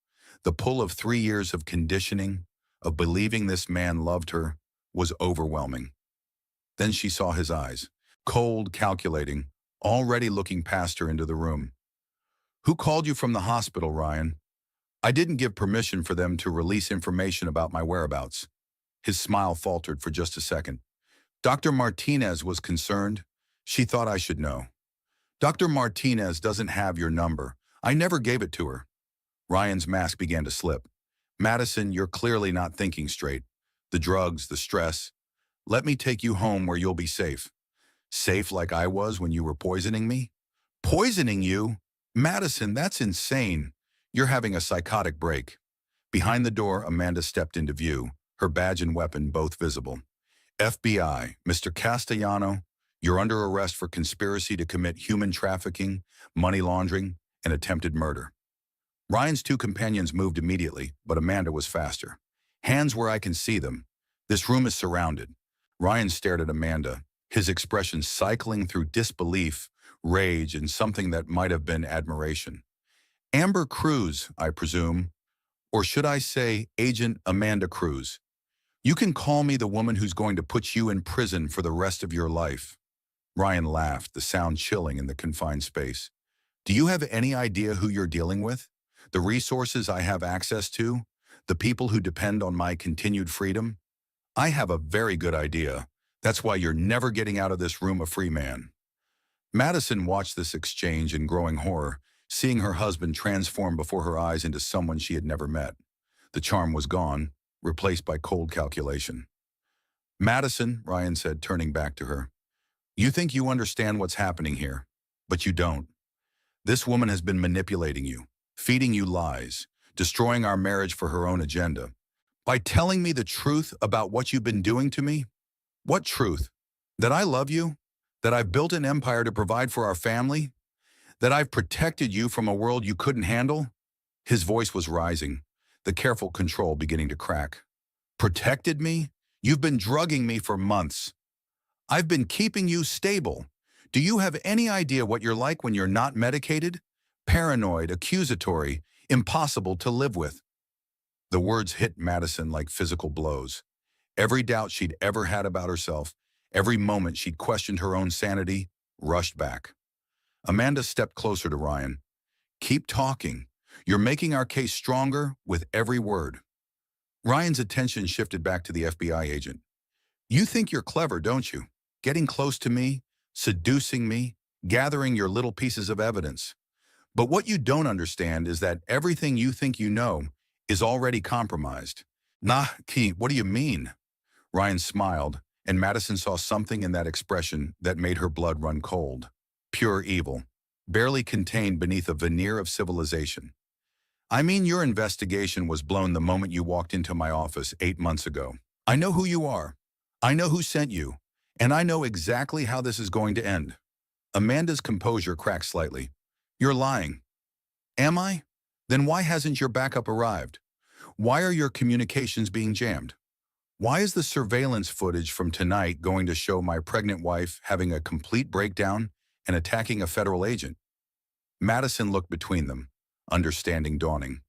The pull of 3 years of conditioning, of believing this man loved her, was overwhelming. Then she saw his eyes, cold, calculating, already looking past her into the room. Who called you from the hospital, Ryan? I didn't give permission for them to release information about my whereabouts. His smile faltered for just a second. Dr. Martinez was concerned. She thought I should know. Dr. Martinez doesn't have your number. I never gave it to her. Ryan's mask began to slip. Madison, you're clearly not thinking straight. The drugs, the stress. Let me take you home where you'll be safe. Safe like I was when you were poisoning me? Poisoning you? Madison, that's insane. You're having a psychotic break. Behind the door, Amanda stepped into view, her badge and weapon both visible. FBI, Mr. Castellano, you're under arrest for conspiracy to commit human trafficking, money laundering, and attempted murder. Ryan's two companions moved immediately, but Amanda was faster. Hands where I can see them. This room is surrounded. Ryan stared at Amanda, his expression cycling through disbelief, rage, and something that might have been admiration. Amber Cruz, I presume, or should I say Agent Amanda Cruz. You can call me the woman who's going to put you in prison for the rest of your life. Ryan laughed, the sound chilling in the confined space. Do you have any idea who you're dealing with? The resources I have access to? The people who depend on my continued freedom? I have a very good idea. That's why you're never getting out of this room a free man. Madison watched this exchange in growing horror, seeing her husband transform before her eyes into someone she had never met. The charm was gone, replaced by cold calculation. Madison, Ryan said, turning back to her, you think you understand what's happening here, but you don't. This woman has been manipulating you, feeding you lies, destroying our marriage for her own agenda. By telling me the truth about what you've been doing to me? What truth? That I love you? That I've built an empire to provide for our family? That I've protected you from a world you couldn't handle? His voice was rising, the careful control beginning to crack. Protected me? You've been drugging me for months. I've been keeping you stable. Do you have any idea what you're like when you're not medicated? Paranoid, accusatory, impossible to live with. The words hit Madison like physical blows. Every doubt she'd ever had about herself, every moment she'd questioned her own sanity, rushed back. Amanda stepped closer to Ryan. Keep talking. You're making our case stronger with every word. Ryan's attention shifted back to the FBI agent. You think you're clever, don't you? Getting close to me, seducing me, gathering your little pieces of evidence. But what you don't understand is that everything you think you know is already compromised. Nah, Key, what do you mean? Ryan smiled, and Madison saw something in that expression that made her blood run cold. Pure evil, barely contained beneath a veneer of civilization. I mean, your investigation was blown the moment you walked into my office 8 months ago. I know who you are. I know who sent you. And I know exactly how this is going to end. Amanda's composure cracked slightly. You're lying. Am I? Then why hasn't your backup arrived? Why are your communications being jammed? Why is the surveillance footage from tonight going to show my pregnant wife having a complete breakdown and attacking a federal agent? Madison looked between them, understanding dawning.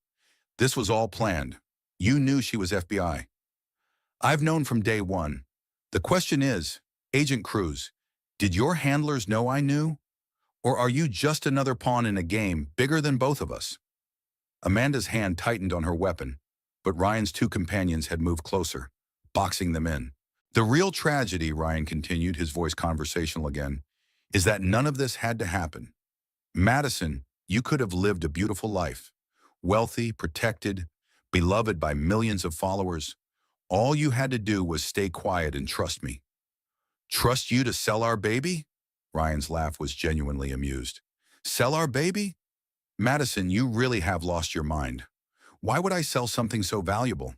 This was all planned. You knew she was FBI. I've known from day one. The question is, Agent Cruz, did your handlers know I knew? Or are you just another pawn in a game bigger than both of us? Amanda's hand tightened on her weapon, but Ryan's two companions had moved closer, boxing them in. The real tragedy, Ryan continued, his voice conversational again, is that none of this had to happen. Madison, you could have lived a beautiful life, wealthy, protected, beloved by millions of followers. All you had to do was stay quiet and trust me. Trust you to sell our baby? Ryan's laugh was genuinely amused. Sell our baby? Madison, you really have lost your mind. Why would I sell something so valuable?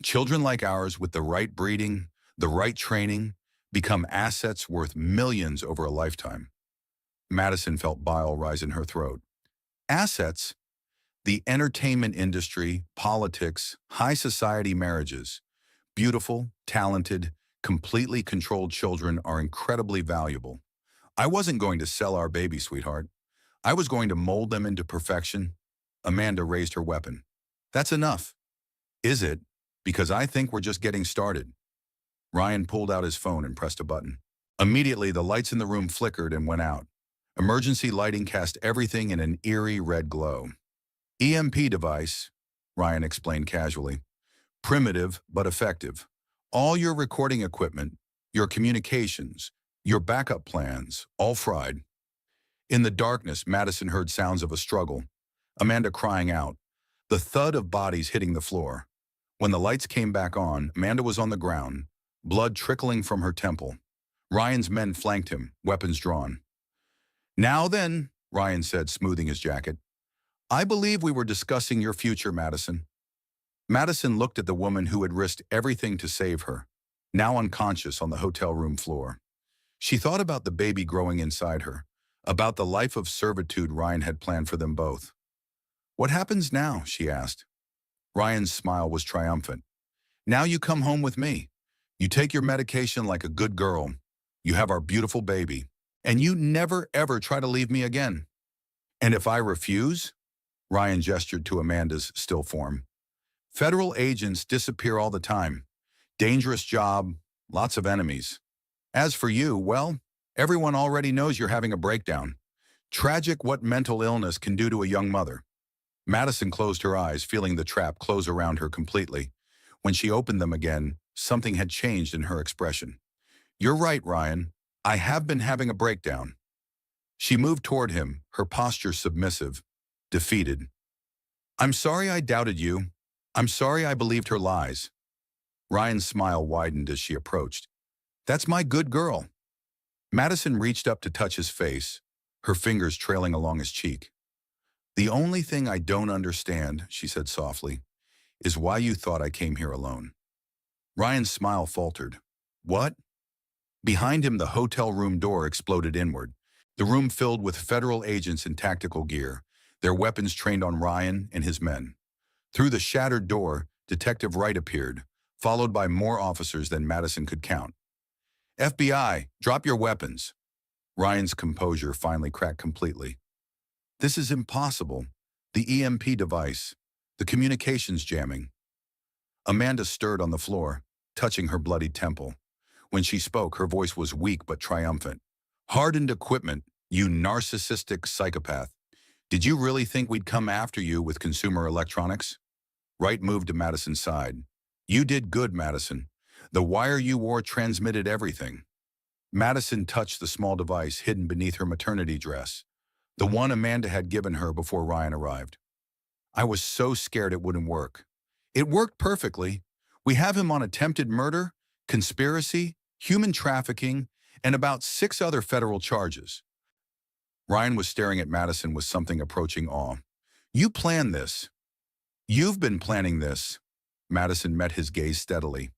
Children like ours with the right breeding, the right training, become assets worth millions over a lifetime. Madison felt bile rise in her throat. Assets? The entertainment industry, politics, high society marriages. Beautiful, talented, completely controlled children are incredibly valuable. I wasn't going to sell our baby, sweetheart. I was going to mold them into perfection. Amanda raised her weapon. That's enough. Is it? Because I think we're just getting started. Ryan pulled out his phone and pressed a button. Immediately, the lights in the room flickered and went out. Emergency lighting cast everything in an eerie red glow. EMP device, Ryan explained casually. Primitive, but effective. All your recording equipment, your communications, your backup plans, all fried. In the darkness, Madison heard sounds of a struggle. Amanda crying out. The thud of bodies hitting the floor. When the lights came back on, Amanda was on the ground, blood trickling from her temple. Ryan's men flanked him, weapons drawn. Now then, Ryan said, smoothing his jacket. I believe we were discussing your future, Madison. Madison looked at the woman who had risked everything to save her, now unconscious on the hotel room floor. She thought about the baby growing inside her, about the life of servitude Ryan had planned for them both. What happens now? She asked. Ryan's smile was triumphant. Now you come home with me. You take your medication like a good girl. You have our beautiful baby. And you never ever try to leave me again. And if I refuse? Ryan gestured to Amanda's still form. Federal agents disappear all the time. Dangerous job, lots of enemies. As for you, well, everyone already knows you're having a breakdown. Tragic what mental illness can do to a young mother. Madison closed her eyes, feeling the trap close around her completely. When she opened them again, something had changed in her expression. You're right, Ryan. I have been having a breakdown. She moved toward him, her posture submissive, defeated. I'm sorry I doubted you. I'm sorry I believed her lies. Ryan's smile widened as she approached. That's my good girl. Madison reached up to touch his face, her fingers trailing along his cheek. The only thing I don't understand, she said softly, is why you thought I came here alone. Ryan's smile faltered. What? Behind him, the hotel room door exploded inward. The room filled with federal agents in tactical gear, their weapons trained on Ryan and his men. Through the shattered door, Detective Wright appeared, followed by more officers than Madison could count. FBI, drop your weapons. Ryan's composure finally cracked completely. This is impossible. The EMP device, the communications jamming. Amanda stirred on the floor, touching her bloodied temple. When she spoke, her voice was weak but triumphant. Hardened equipment, you narcissistic psychopath. Did you really think we'd come after you with consumer electronics? Wright moved to Madison's side. You did good, Madison. The wire you wore transmitted everything. Madison touched the small device hidden beneath her maternity dress, the one Amanda had given her before Ryan arrived. I was so scared it wouldn't work. It worked perfectly. We have him on attempted murder, conspiracy, human trafficking, and about 6 other federal charges. Ryan was staring at Madison with something approaching awe. You planned this. You've been planning this. Madison met his gaze steadily.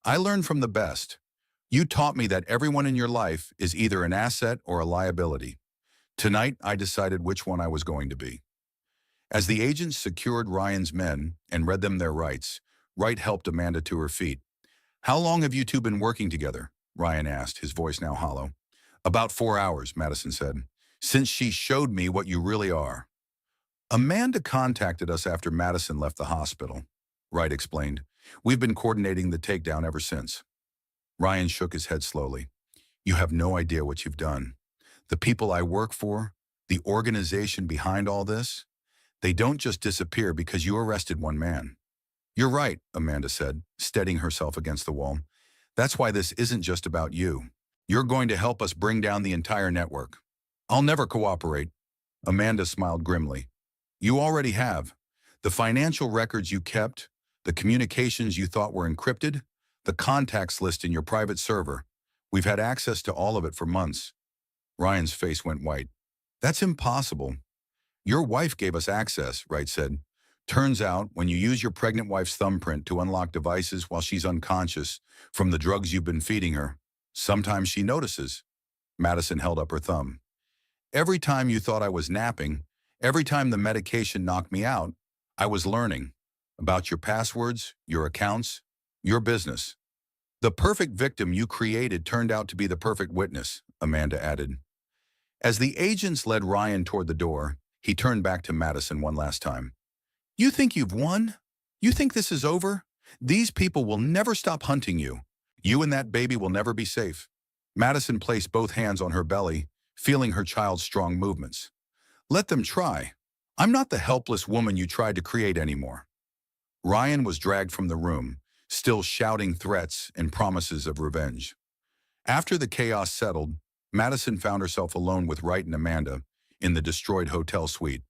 I learned from the best. You taught me that everyone in your life is either an asset or a liability. Tonight, I decided which one I was going to be. As the agents secured Ryan's men and read them their rights, Wright helped Amanda to her feet. How long have you two been working together? Ryan asked, his voice now hollow. About 4 hours, Madison said, since she showed me what you really are. Amanda contacted us after Madison left the hospital, Wright explained. We've been coordinating the takedown ever since. Ryan shook his head slowly. You have no idea what you've done. The people I work for, the organization behind all this, they don't just disappear because you arrested one man. You're right, Amanda said, steadying herself against the wall. That's why this isn't just about you. You're going to help us bring down the entire network. I'll never cooperate. Amanda smiled grimly. You already have. The financial records you kept, the communications you thought were encrypted, the contacts list in your private server. We've had access to all of it for months. Ryan's face went white. That's impossible. Your wife gave us access, Wright said. Turns out, when you use your pregnant wife's thumbprint to unlock devices while she's unconscious from the drugs you've been feeding her, sometimes she notices. Madison held up her thumb. Every time you thought I was napping, every time the medication knocked me out, I was learning about your passwords, your accounts, your business. The perfect victim you created turned out to be the perfect witness, Amanda added. As the agents led Ryan toward the door, he turned back to Madison one last time. You think you've won? You think this is over? These people will never stop hunting you. You and that baby will never be safe. Madison placed both hands on her belly, feeling her child's strong movements. Let them try. I'm not the helpless woman you tried to create anymore. Ryan was dragged from the room, still shouting threats and promises of revenge. After the chaos settled, Madison found herself alone with Wright and Amanda in the destroyed hotel suite.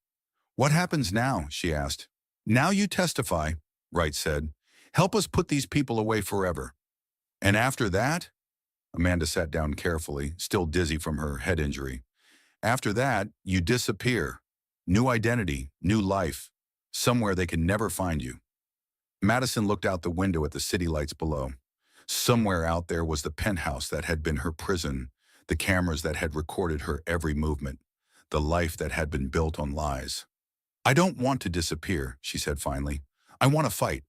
What happens now? She asked. Now you testify, Wright said. Help us put these people away forever. And after that? Amanda sat down carefully, still dizzy from her head injury. After that, you disappear. New identity, new life. Somewhere they can never find you. Madison looked out the window at the city lights below. Somewhere out there was the penthouse that had been her prison, the cameras that had recorded her every movement, the life that had been built on lies. I don't want to disappear, she said finally. I want to fight.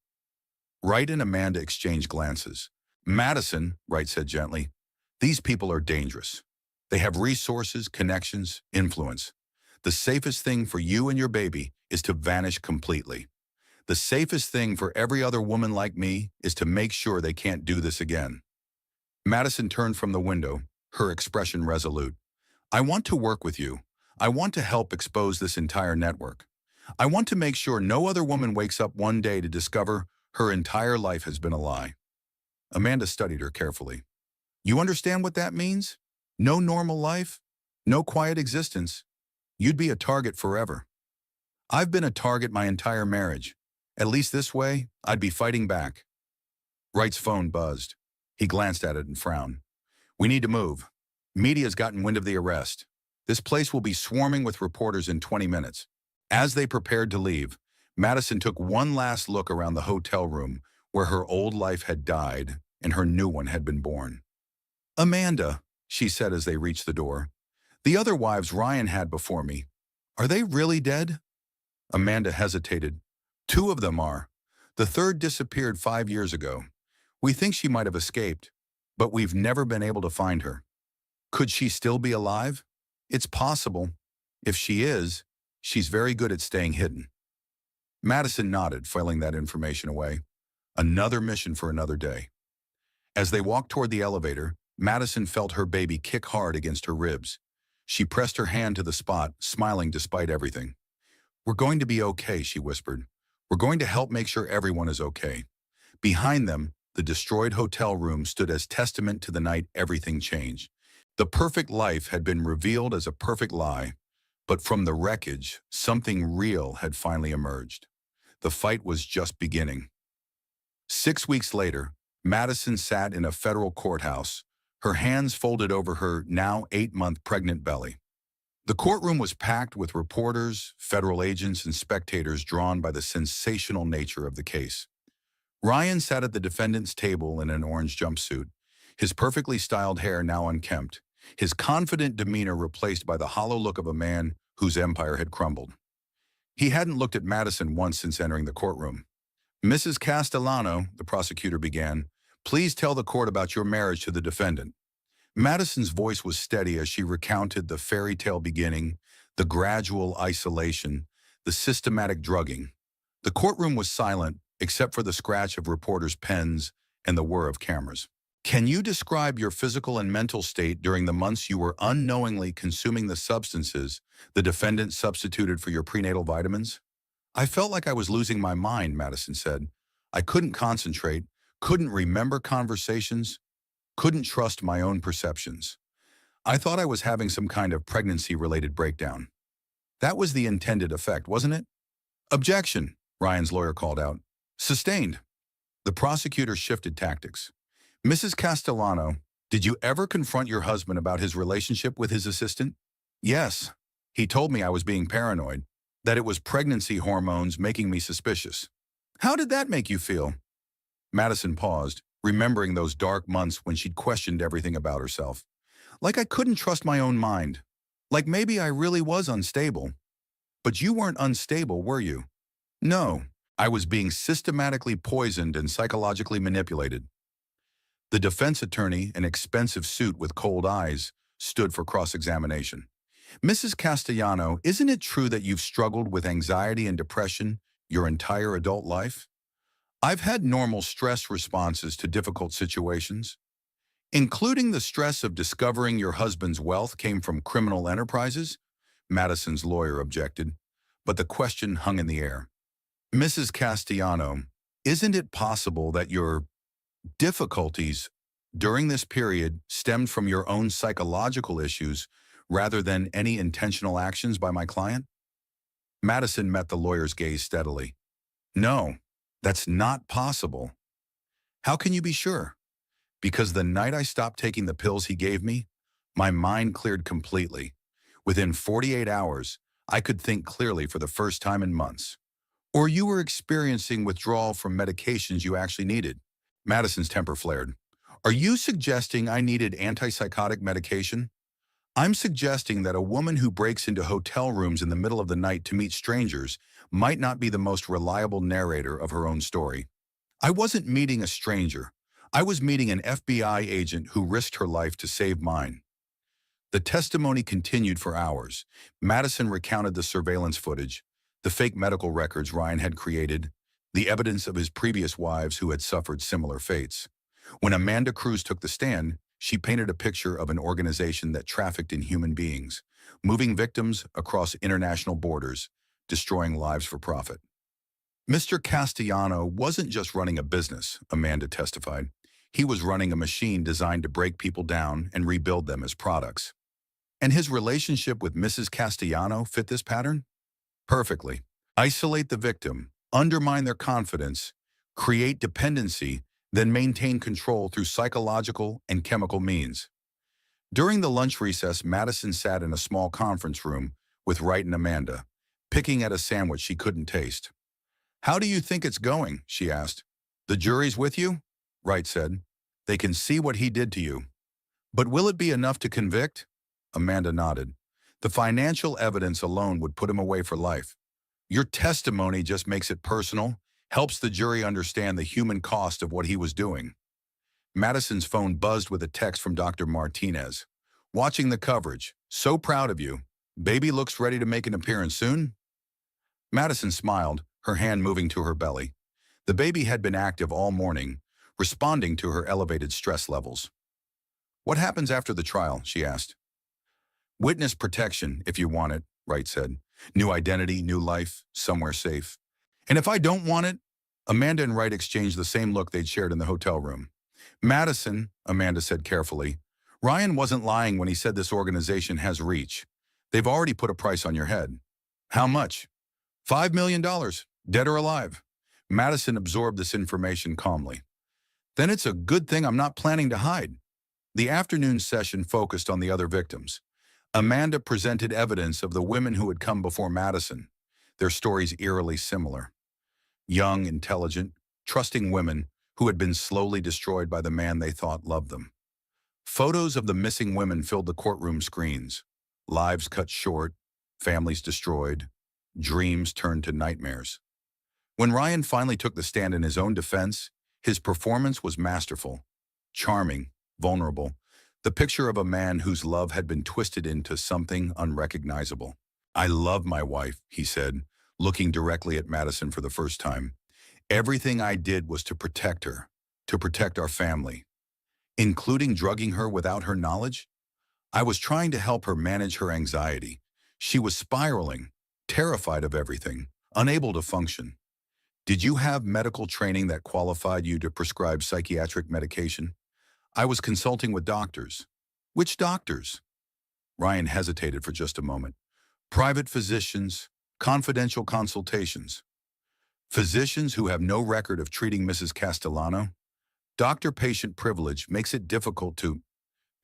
Wright and Amanda exchanged glances. Madison, Wright said gently, these people are dangerous. They have resources, connections, influence. The safest thing for you and your baby is to vanish completely. The safest thing for every other woman like me is to make sure they can't do this again. Madison turned from the window, her expression resolute. I want to work with you. I want to help expose this entire network. I want to make sure no other woman wakes up one day to discover her entire life has been a lie. Amanda studied her carefully. You understand what that means? No normal life? No quiet existence? You'd be a target forever. I've been a target my entire marriage. At least this way, I'd be fighting back. Wright's phone buzzed. He glanced at it and frowned. We need to move. Media's gotten wind of the arrest. This place will be swarming with reporters in 20 minutes. As they prepared to leave, Madison took one last look around the hotel room where her old life had died and her new one had been born. Amanda, she said as they reached the door, the other wives Ryan had before me, are they really dead? Amanda hesitated. 2 of them are. The third disappeared 5 years ago. We think she might have escaped, but we've never been able to find her. Could she still be alive? It's possible. If she is, she's very good at staying hidden. Madison nodded, filing that information away. Another mission for another day. As they walked toward the elevator, Madison felt her baby kick hard against her ribs. She pressed her hand to the spot, smiling despite everything. We're going to be okay, she whispered. We're going to help make sure everyone is okay. Behind them, the destroyed hotel room stood as testament to the night everything changed. The perfect life had been revealed as a perfect lie, but from the wreckage, something real had finally emerged. The fight was just beginning. 6 weeks later, Madison sat in a federal courthouse, her hands folded over her now 8-month pregnant belly. The courtroom was packed with reporters, federal agents, and spectators drawn by the sensational nature of the case. Ryan sat at the defendant's table in an orange jumpsuit, his perfectly styled hair now unkempt, his confident demeanor replaced by the hollow look of a man whose empire had crumbled. He hadn't looked at Madison once since entering the courtroom. Mrs. Castellano, the prosecutor began, please tell the court about your marriage to the defendant. Madison's voice was steady as she recounted the fairy tale beginning, the gradual isolation, the systematic drugging. The courtroom was silent, except for the scratch of reporters' pens and the whir of cameras. Can you describe your physical and mental state during the months you were unknowingly consuming the substances the defendant substituted for your prenatal vitamins? I felt like I was losing my mind, Madison said. I couldn't concentrate, couldn't remember conversations, couldn't trust my own perceptions. I thought I was having some kind of pregnancy-related breakdown. That was the intended effect, wasn't it? Objection, Ryan's lawyer called out. Sustained. The prosecutor shifted tactics. Mrs. Castellano, did you ever confront your husband about his relationship with his assistant? Yes. He told me I was being paranoid, that it was pregnancy hormones making me suspicious. How did that make you feel? Madison paused, remembering those dark months when she'd questioned everything about herself. Like I couldn't trust my own mind. Like maybe I really was unstable. But you weren't unstable, were you? No, I was being systematically poisoned and psychologically manipulated. The defense attorney, an expensive suit with cold eyes, stood for cross-examination. Mrs. Castellano, isn't it true that you've struggled with anxiety and depression your entire adult life? I've had normal stress responses to difficult situations. Including the stress of discovering your husband's wealth came from criminal enterprises? Madison's lawyer objected, but the question hung in the air. Mrs. Castellano, isn't it possible that your difficulties during this period stemmed from your own psychological issues rather than any intentional actions by my client? Madison met the lawyer's gaze steadily. No, that's not possible. How can you be sure? Because the night I stopped taking the pills he gave me, my mind cleared completely. Within 48 hours, I could think clearly for the first time in months. Or you were experiencing withdrawal from medications you actually needed. Madison's temper flared. Are you suggesting I needed antipsychotic medication? I'm suggesting that a woman who breaks into hotel rooms in the middle of the night to meet strangers might not be the most reliable narrator of her own story. I wasn't meeting a stranger. I was meeting an FBI agent who risked her life to save mine. The testimony continued for hours. Madison recounted the surveillance footage, the fake medical records Ryan had created, the evidence of his previous wives who had suffered similar fates. When Amanda Cruz took the stand, she painted a picture of an organization that trafficked in human beings, moving victims across international borders, destroying lives for profit. Mr. Castellano wasn't just running a business, Amanda testified. He was running a machine designed to break people down and rebuild them as products. And his relationship with Mrs. Castellano fit this pattern? Perfectly. Isolate the victim, undermine their confidence, create dependency, then maintain control through psychological and chemical means. During the lunch recess, Madison sat in a small conference room with Wright and Amanda, picking at a sandwich she couldn't taste. "How do you think it's going?" she asked. "The jury's with you?" Wright said. "They can see what he did to you. But will it be enough to convict?" Amanda nodded. "The financial evidence alone would put him away for life. Your testimony just makes it personal, helps the jury understand the human cost of what he was doing." Madison's phone buzzed with a text from Dr. Martinez. "Watching the coverage. So proud of you. Baby looks ready to make an appearance soon?" Madison smiled, her hand moving to her belly. The baby had been active all morning, responding to her elevated stress levels. "What happens after the trial?" she asked. "Witness protection, if you want it," Wright said. "New identity, new life, somewhere safe." "And if I don't want it?" Amanda and Wright exchanged the same look they'd shared in the hotel room. "Madison," Amanda said carefully, "Ryan wasn't lying when he said this organization has reach. They've already put a price on your head." "How much?" $5 million, dead or alive." Madison absorbed this information calmly. "Then it's a good thing I'm not planning to hide." The afternoon session focused on the other victims. Amanda presented evidence of the women who had come before Madison, their stories eerily similar. Young, intelligent, trusting women who had been slowly destroyed by the man they thought loved them. Photos of the missing women filled the courtroom screens. Lives cut short, families destroyed, dreams turned to nightmares. When Ryan finally took the stand in his own defense, his performance was masterful, charming, vulnerable, the picture of a man whose love had been twisted into something unrecognizable. "I love my wife," he said, looking directly at Madison for the first time. "Everything I did was to protect her, to protect our family, including drugging her without her knowledge. I was trying to help her manage her anxiety. She was spiraling, terrified of everything, unable to function. Did you have medical training that qualified you to prescribe psychiatric medication?" "I was consulting with doctors." "Which doctors?" Ryan hesitated for just a moment. "Private physicians, confidential consultations." "Physicians who have no record of treating Mrs. Castellano? Doctor-patient privilege makes it difficult to—"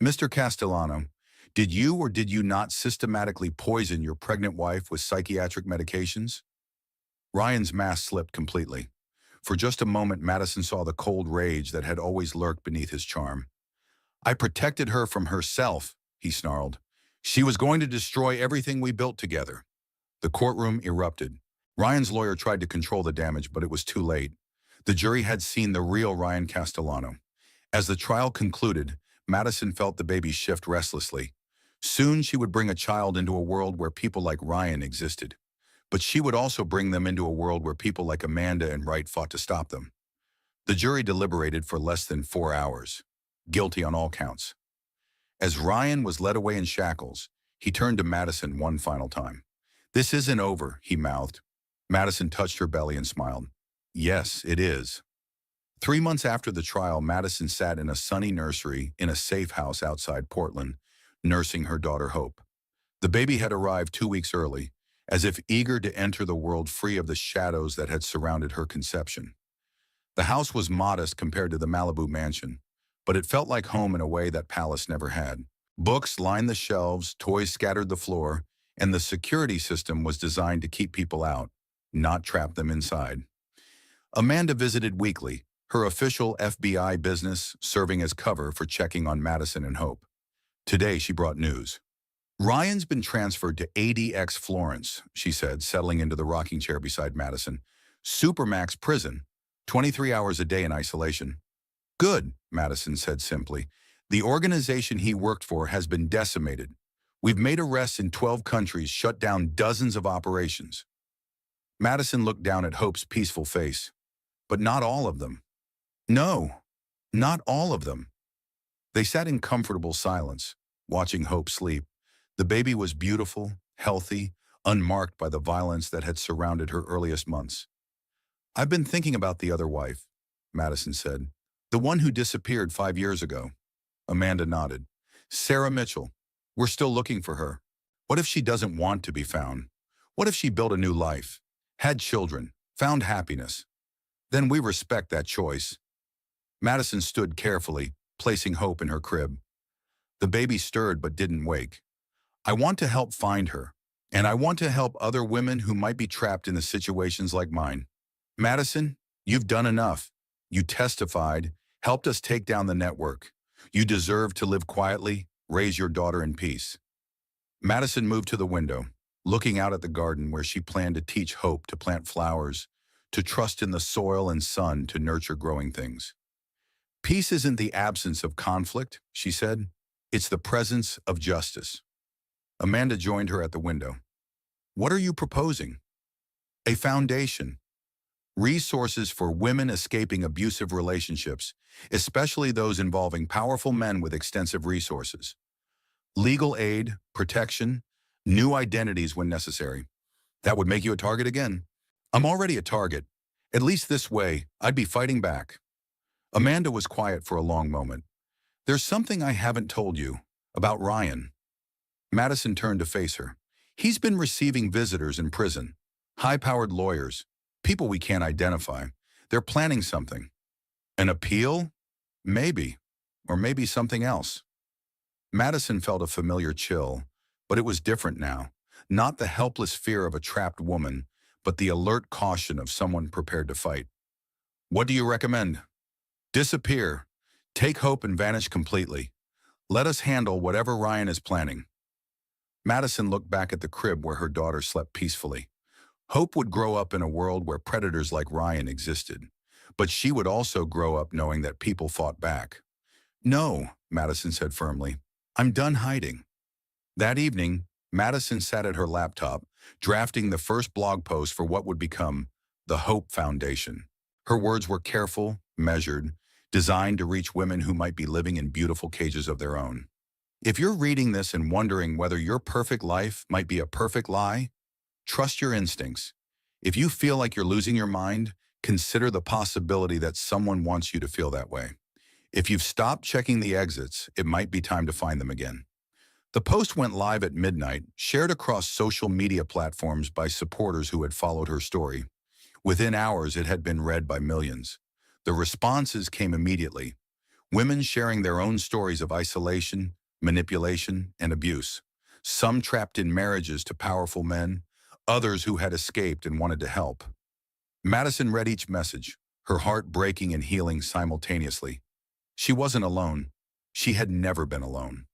"Mr. Castellano, did you or did you not systematically poison your pregnant wife with psychiatric medications?" Ryan's mask slipped completely. For just a moment, Madison saw the cold rage that had always lurked beneath his charm. "I protected her from herself," he snarled. "She was going to destroy everything we built together." The courtroom erupted. Ryan's lawyer tried to control the damage, but it was too late. The jury had seen the real Ryan Castellano. As the trial concluded, Madison felt the baby shift restlessly. Soon she would bring a child into a world where people like Ryan existed. But she would also bring them into a world where people like Amanda and Wright fought to stop them. The jury deliberated for less than 4 hours, guilty on all counts. As Ryan was led away in shackles, he turned to Madison one final time. "This isn't over," he mouthed. Madison touched her belly and smiled. "Yes, it is." 3 months after the trial, Madison sat in a sunny nursery in a safe house outside Portland, nursing her daughter Hope. The baby had arrived 2 weeks early, as if eager to enter the world free of the shadows that had surrounded her conception. The house was modest compared to the Malibu mansion, but it felt like home in a way that palace never had. Books lined the shelves, toys scattered the floor, and the security system was designed to keep people out, not trap them inside. Amanda visited weekly, her official FBI business serving as cover for checking on Madison and Hope. Today she brought news. Ryan's been transferred to ADX Florence, she said, settling into the rocking chair beside Madison. Supermax prison, 23 hours a day in isolation. Good, Madison said simply. The organization he worked for has been decimated. We've made arrests in 12 countries, shut down dozens of operations. Madison looked down at Hope's peaceful face. But not all of them. No, not all of them. They sat in comfortable silence, watching Hope sleep. The baby was beautiful, healthy, unmarked by the violence that had surrounded her earliest months. I've been thinking about the other wife, Madison said. The one who disappeared 5 years ago. Amanda nodded. Sarah Mitchell. We're still looking for her. What if she doesn't want to be found? What if she built a new life, had children, found happiness? Then we respect that choice. Madison stood carefully, placing Hope in her crib. The baby stirred but didn't wake. I want to help find her, and I want to help other women who might be trapped in the situations like mine. Madison, you've done enough. You testified, helped us take down the network. You deserve to live quietly, raise your daughter in peace. Madison moved to the window, looking out at the garden where she planned to teach Hope to plant flowers, to trust in the soil and sun to nurture growing things. Peace isn't the absence of conflict, she said. It's the presence of justice. Amanda joined her at the window. What are you proposing? A foundation. Resources for women escaping abusive relationships, especially those involving powerful men with extensive resources. Legal aid, protection, new identities when necessary. That would make you a target again. I'm already a target. At least this way, I'd be fighting back. Amanda was quiet for a long moment. There's something I haven't told you about Ryan. Madison turned to face her. He's been receiving visitors in prison, high-powered lawyers, people we can't identify. They're planning something. An appeal? Maybe. Or maybe something else. Madison felt a familiar chill, but it was different now. Not the helpless fear of a trapped woman, but the alert caution of someone prepared to fight. What do you recommend? Disappear. Take Hope and vanish completely. Let us handle whatever Ryan is planning. Madison looked back at the crib where her daughter slept peacefully. Hope would grow up in a world where predators like Ryan existed, but she would also grow up knowing that people fought back. No, Madison said firmly. I'm done hiding. That evening, Madison sat at her laptop, drafting the first blog post for what would become the Hope Foundation. Her words were careful, measured, designed to reach women who might be living in beautiful cages of their own. If you're reading this and wondering whether your perfect life might be a perfect lie, trust your instincts. If you feel like you're losing your mind, consider the possibility that someone wants you to feel that way. If you've stopped checking the exits, it might be time to find them again. The post went live at midnight, shared across social media platforms by supporters who had followed her story. Within hours, it had been read by millions. The responses came immediately. Women sharing their own stories of isolation, manipulation, and abuse. Some trapped in marriages to powerful men, others who had escaped and wanted to help. Madison read each message, her heart breaking and healing simultaneously. She wasn't alone. She had never been alone.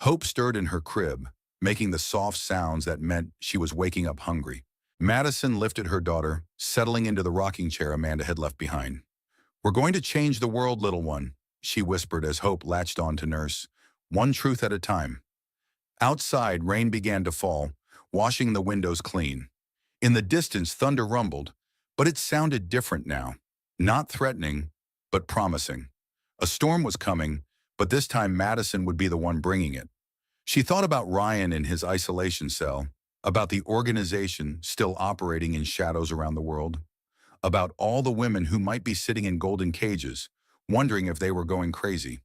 Hope stirred in her crib, making the soft sounds that meant she was waking up hungry. Madison lifted her daughter, settling into the rocking chair Amanda had left behind. We're going to change the world, little one, she whispered as Hope latched on to nurse, one truth at a time. Outside, rain began to fall, washing the windows clean. In the distance, thunder rumbled, but it sounded different now. Not threatening, but promising. A storm was coming, but this time Madison would be the one bringing it. She thought about Ryan in his isolation cell, about the organization still operating in shadows around the world, about all the women who might be sitting in golden cages, wondering if they were going crazy.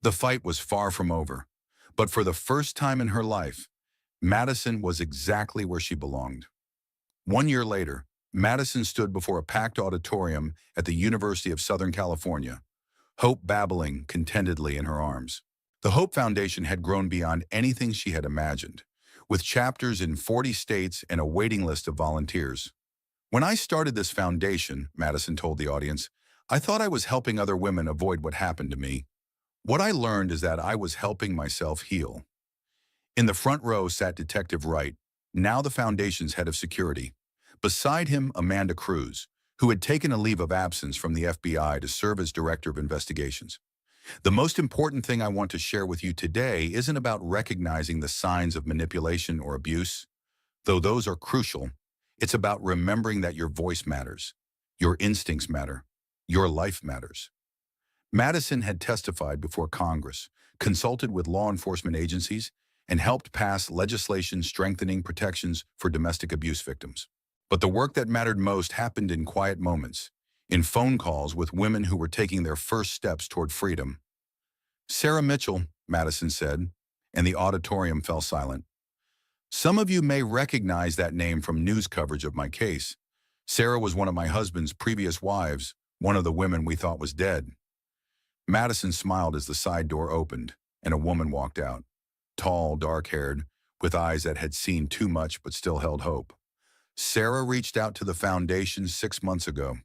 The fight was far from over, but for the first time in her life, Madison was exactly where she belonged. 1 year later, Madison stood before a packed auditorium at the University of Southern California, Hope babbling contentedly in her arms. The Hope Foundation had grown beyond anything she had imagined, with chapters in 40 states and a waiting list of volunteers. When I started this foundation, Madison told the audience, I thought I was helping other women avoid what happened to me. What I learned is that I was helping myself heal. In the front row sat Detective Wright, now the Foundation's head of security. Beside him, Amanda Cruz, who had taken a leave of absence from the FBI to serve as Director of Investigations. The most important thing I want to share with you today isn't about recognizing the signs of manipulation or abuse, though those are crucial. It's about remembering that your voice matters, your instincts matter, your life matters. Madison had testified before Congress, consulted with law enforcement agencies, and helped pass legislation strengthening protections for domestic abuse victims. But the work that mattered most happened in quiet moments, in phone calls with women who were taking their first steps toward freedom. "Sarah Mitchell," Madison said, and the auditorium fell silent. "Some of you may recognize that name from news coverage of my case. Sarah was one of my husband's previous wives, one of the women we thought was dead." Madison smiled as the side door opened, and a woman walked out. Tall, dark-haired, with eyes that had seen too much but still held hope. Sarah reached out to the Foundation 6 months ago.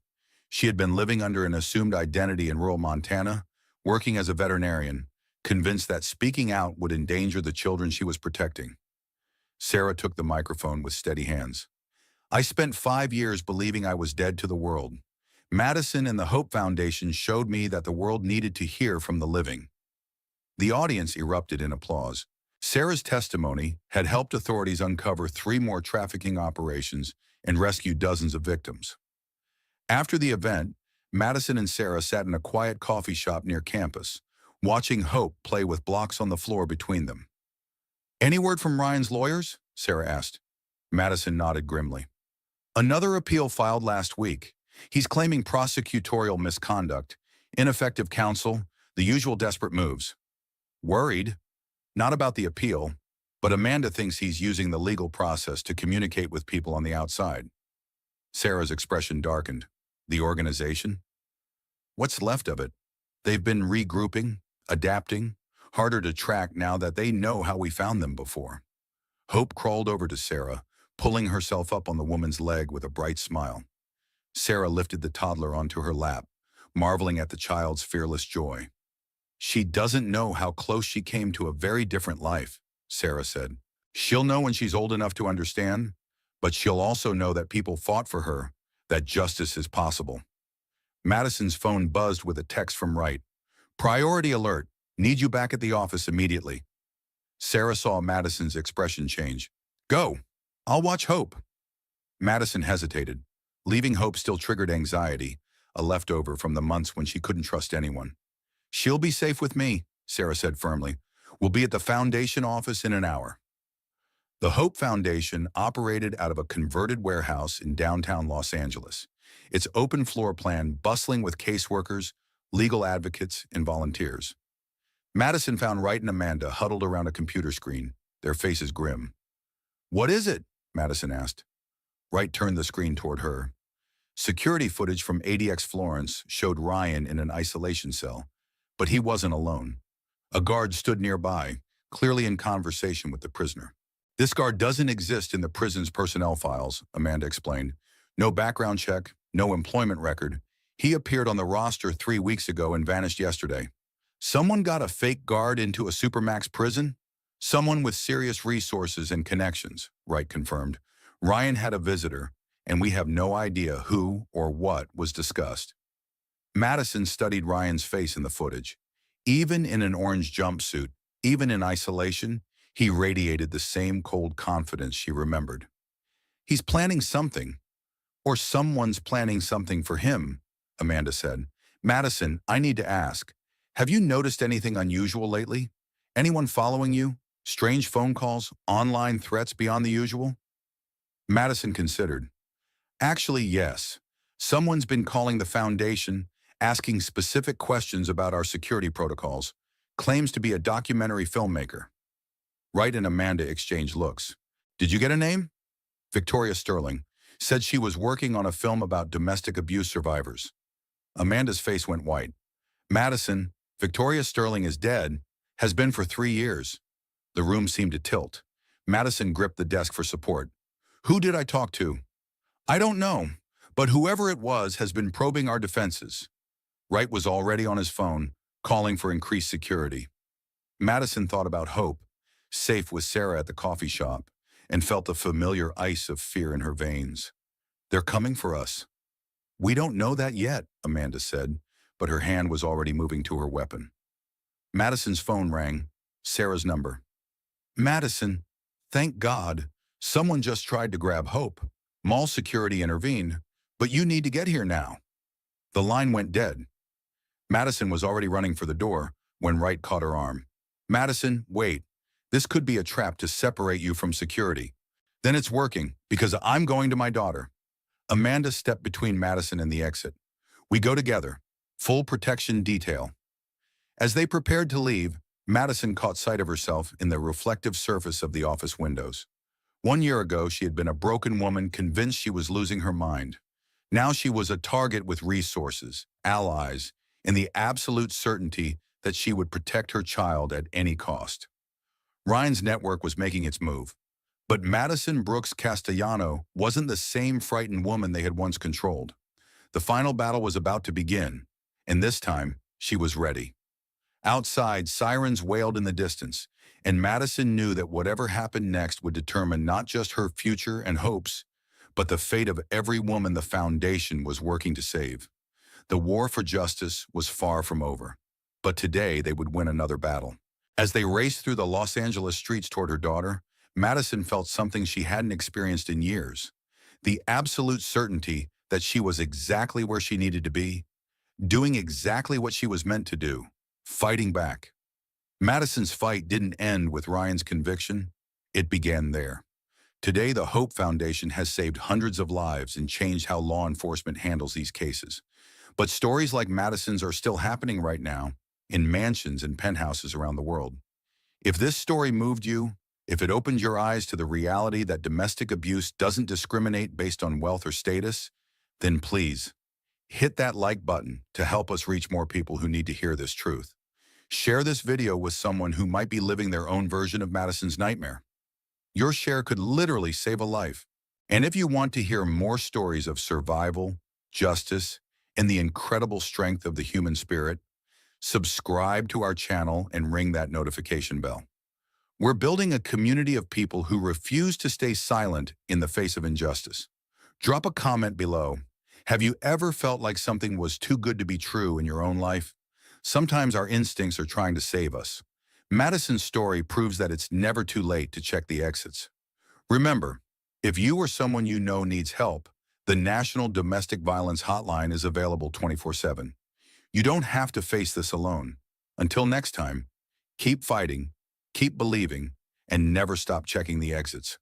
She had been living under an assumed identity in rural Montana, working as a veterinarian, convinced that speaking out would endanger the children she was protecting. Sarah took the microphone with steady hands. "I spent 5 years believing I was dead to the world. Madison and the Hope Foundation showed me that the world needed to hear from the living." The audience erupted in applause. Sarah's testimony had helped authorities uncover 3 more trafficking operations and rescue dozens of victims. After the event, Madison and Sarah sat in a quiet coffee shop near campus, watching Hope play with blocks on the floor between them. "Any word from Ryan's lawyers?" Sarah asked. Madison nodded grimly. "Another appeal filed last week. He's claiming prosecutorial misconduct, ineffective counsel, the usual desperate moves." "Worried? Not about the appeal, but Amanda thinks he's using the legal process to communicate with people on the outside." Sarah's expression darkened. "The organization?" "What's left of it? They've been regrouping, adapting, harder to track now that they know how we found them before." Hope crawled over to Sarah, pulling herself up on the woman's leg with a bright smile. Sarah lifted the toddler onto her lap, marveling at the child's fearless joy. "She doesn't know how close she came to a very different life," Sarah said. "She'll know when she's old enough to understand, but she'll also know that people fought for her, that justice is possible." Madison's phone buzzed with a text from Wright. "Priority alert. Need you back at the office immediately." Sarah saw Madison's expression change. "Go. I'll watch Hope." Madison hesitated. Leaving Hope still triggered anxiety, a leftover from the months when she couldn't trust anyone. "She'll be safe with me," Sarah said firmly. "We'll be at the Foundation office in an hour." The Hope Foundation operated out of a converted warehouse in downtown Los Angeles, its open floor plan bustling with caseworkers, legal advocates, and volunteers. Madison found Wright and Amanda huddled around a computer screen, their faces grim. "What is it?" Madison asked. Wright turned the screen toward her. Security footage from ADX Florence showed Ryan in an isolation cell, but he wasn't alone. A guard stood nearby, clearly in conversation with the prisoner. "This guard doesn't exist in the prison's personnel files," Amanda explained. "No background check, no employment record. He appeared on the roster 3 weeks ago and vanished yesterday." "Someone got a fake guard into a supermax prison?" "Someone with serious resources and connections," Wright confirmed. "Ryan had a visitor, and we have no idea who or what was discussed." Madison studied Ryan's face in the footage. Even in an orange jumpsuit, even in isolation, he radiated the same cold confidence she remembered. "He's planning something, or someone's planning something for him," Amanda said. "Madison, I need to ask, have you noticed anything unusual lately? Anyone following you? Strange phone calls, online threats beyond the usual?" Madison considered. "Actually, yes. Someone's been calling the Foundation, asking specific questions about our security protocols, claims to be a documentary filmmaker." Wright and Amanda exchanged looks. "Did you get a name?" "Victoria Sterling. Said she was working on a film about domestic abuse survivors." Amanda's face went white. "Madison, Victoria Sterling is dead, has been for 3 years." The room seemed to tilt. Madison gripped the desk for support. "Who did I talk to?" "I don't know, but whoever it was has been probing our defenses." Wright was already on his phone, calling for increased security. Madison thought about Hope. safe with Sarah at the coffee shop, and felt the familiar ice of fear in her veins. They're coming for us. We don't know that yet, Amanda said, but her hand was already moving to her weapon. Madison's phone rang. Sarah's number. Madison, thank God. Someone just tried to grab Hope. Mall security intervened, but you need to get here now. The line went dead. Madison was already running for the door when Wright caught her arm. Madison, wait. This could be a trap to separate you from security. Then it's working, because I'm going to my daughter. Amanda stepped between Madison and the exit. We go together. Full protection detail. As they prepared to leave, Madison caught sight of herself in the reflective surface of the office windows. 1 year ago, she had been a broken woman convinced she was losing her mind. Now she was a target with resources, allies, and the absolute certainty that she would protect her child at any cost. Ryan's network was making its move. But Madison Brooks Castellano wasn't the same frightened woman they had once controlled. The final battle was about to begin, and this time, she was ready. Outside, sirens wailed in the distance, and Madison knew that whatever happened next would determine not just her future and hopes, but the fate of every woman the Foundation was working to save. The war for justice was far from over, but today they would win another battle. As they raced through the Los Angeles streets toward her daughter, Madison felt something she hadn't experienced in years. The absolute certainty that she was exactly where she needed to be, doing exactly what she was meant to do, fighting back. Madison's fight didn't end with Ryan's conviction. It began there. Today, the Hope Foundation has saved hundreds of lives and changed how law enforcement handles these cases. But stories like Madison's are still happening right now in mansions and penthouses around the world. If this story moved you, if it opened your eyes to the reality that domestic abuse doesn't discriminate based on wealth or status, then please, hit that like button to help us reach more people who need to hear this truth. Share this video with someone who might be living their own version of Madison's nightmare. Your share could literally save a life. And if you want to hear more stories of survival, justice, and the incredible strength of the human spirit, subscribe to our channel and ring that notification bell. We're building a community of people who refuse to stay silent in the face of injustice. Drop a comment below. Have you ever felt like something was too good to be true in your own life? Sometimes our instincts are trying to save us. Madison's story proves that it's never too late to check the exits. Remember, if you or someone you know needs help, the National Domestic Violence Hotline is available 24/7. You don't have to face this alone. Until next time, keep fighting, keep believing, and never stop checking the exits.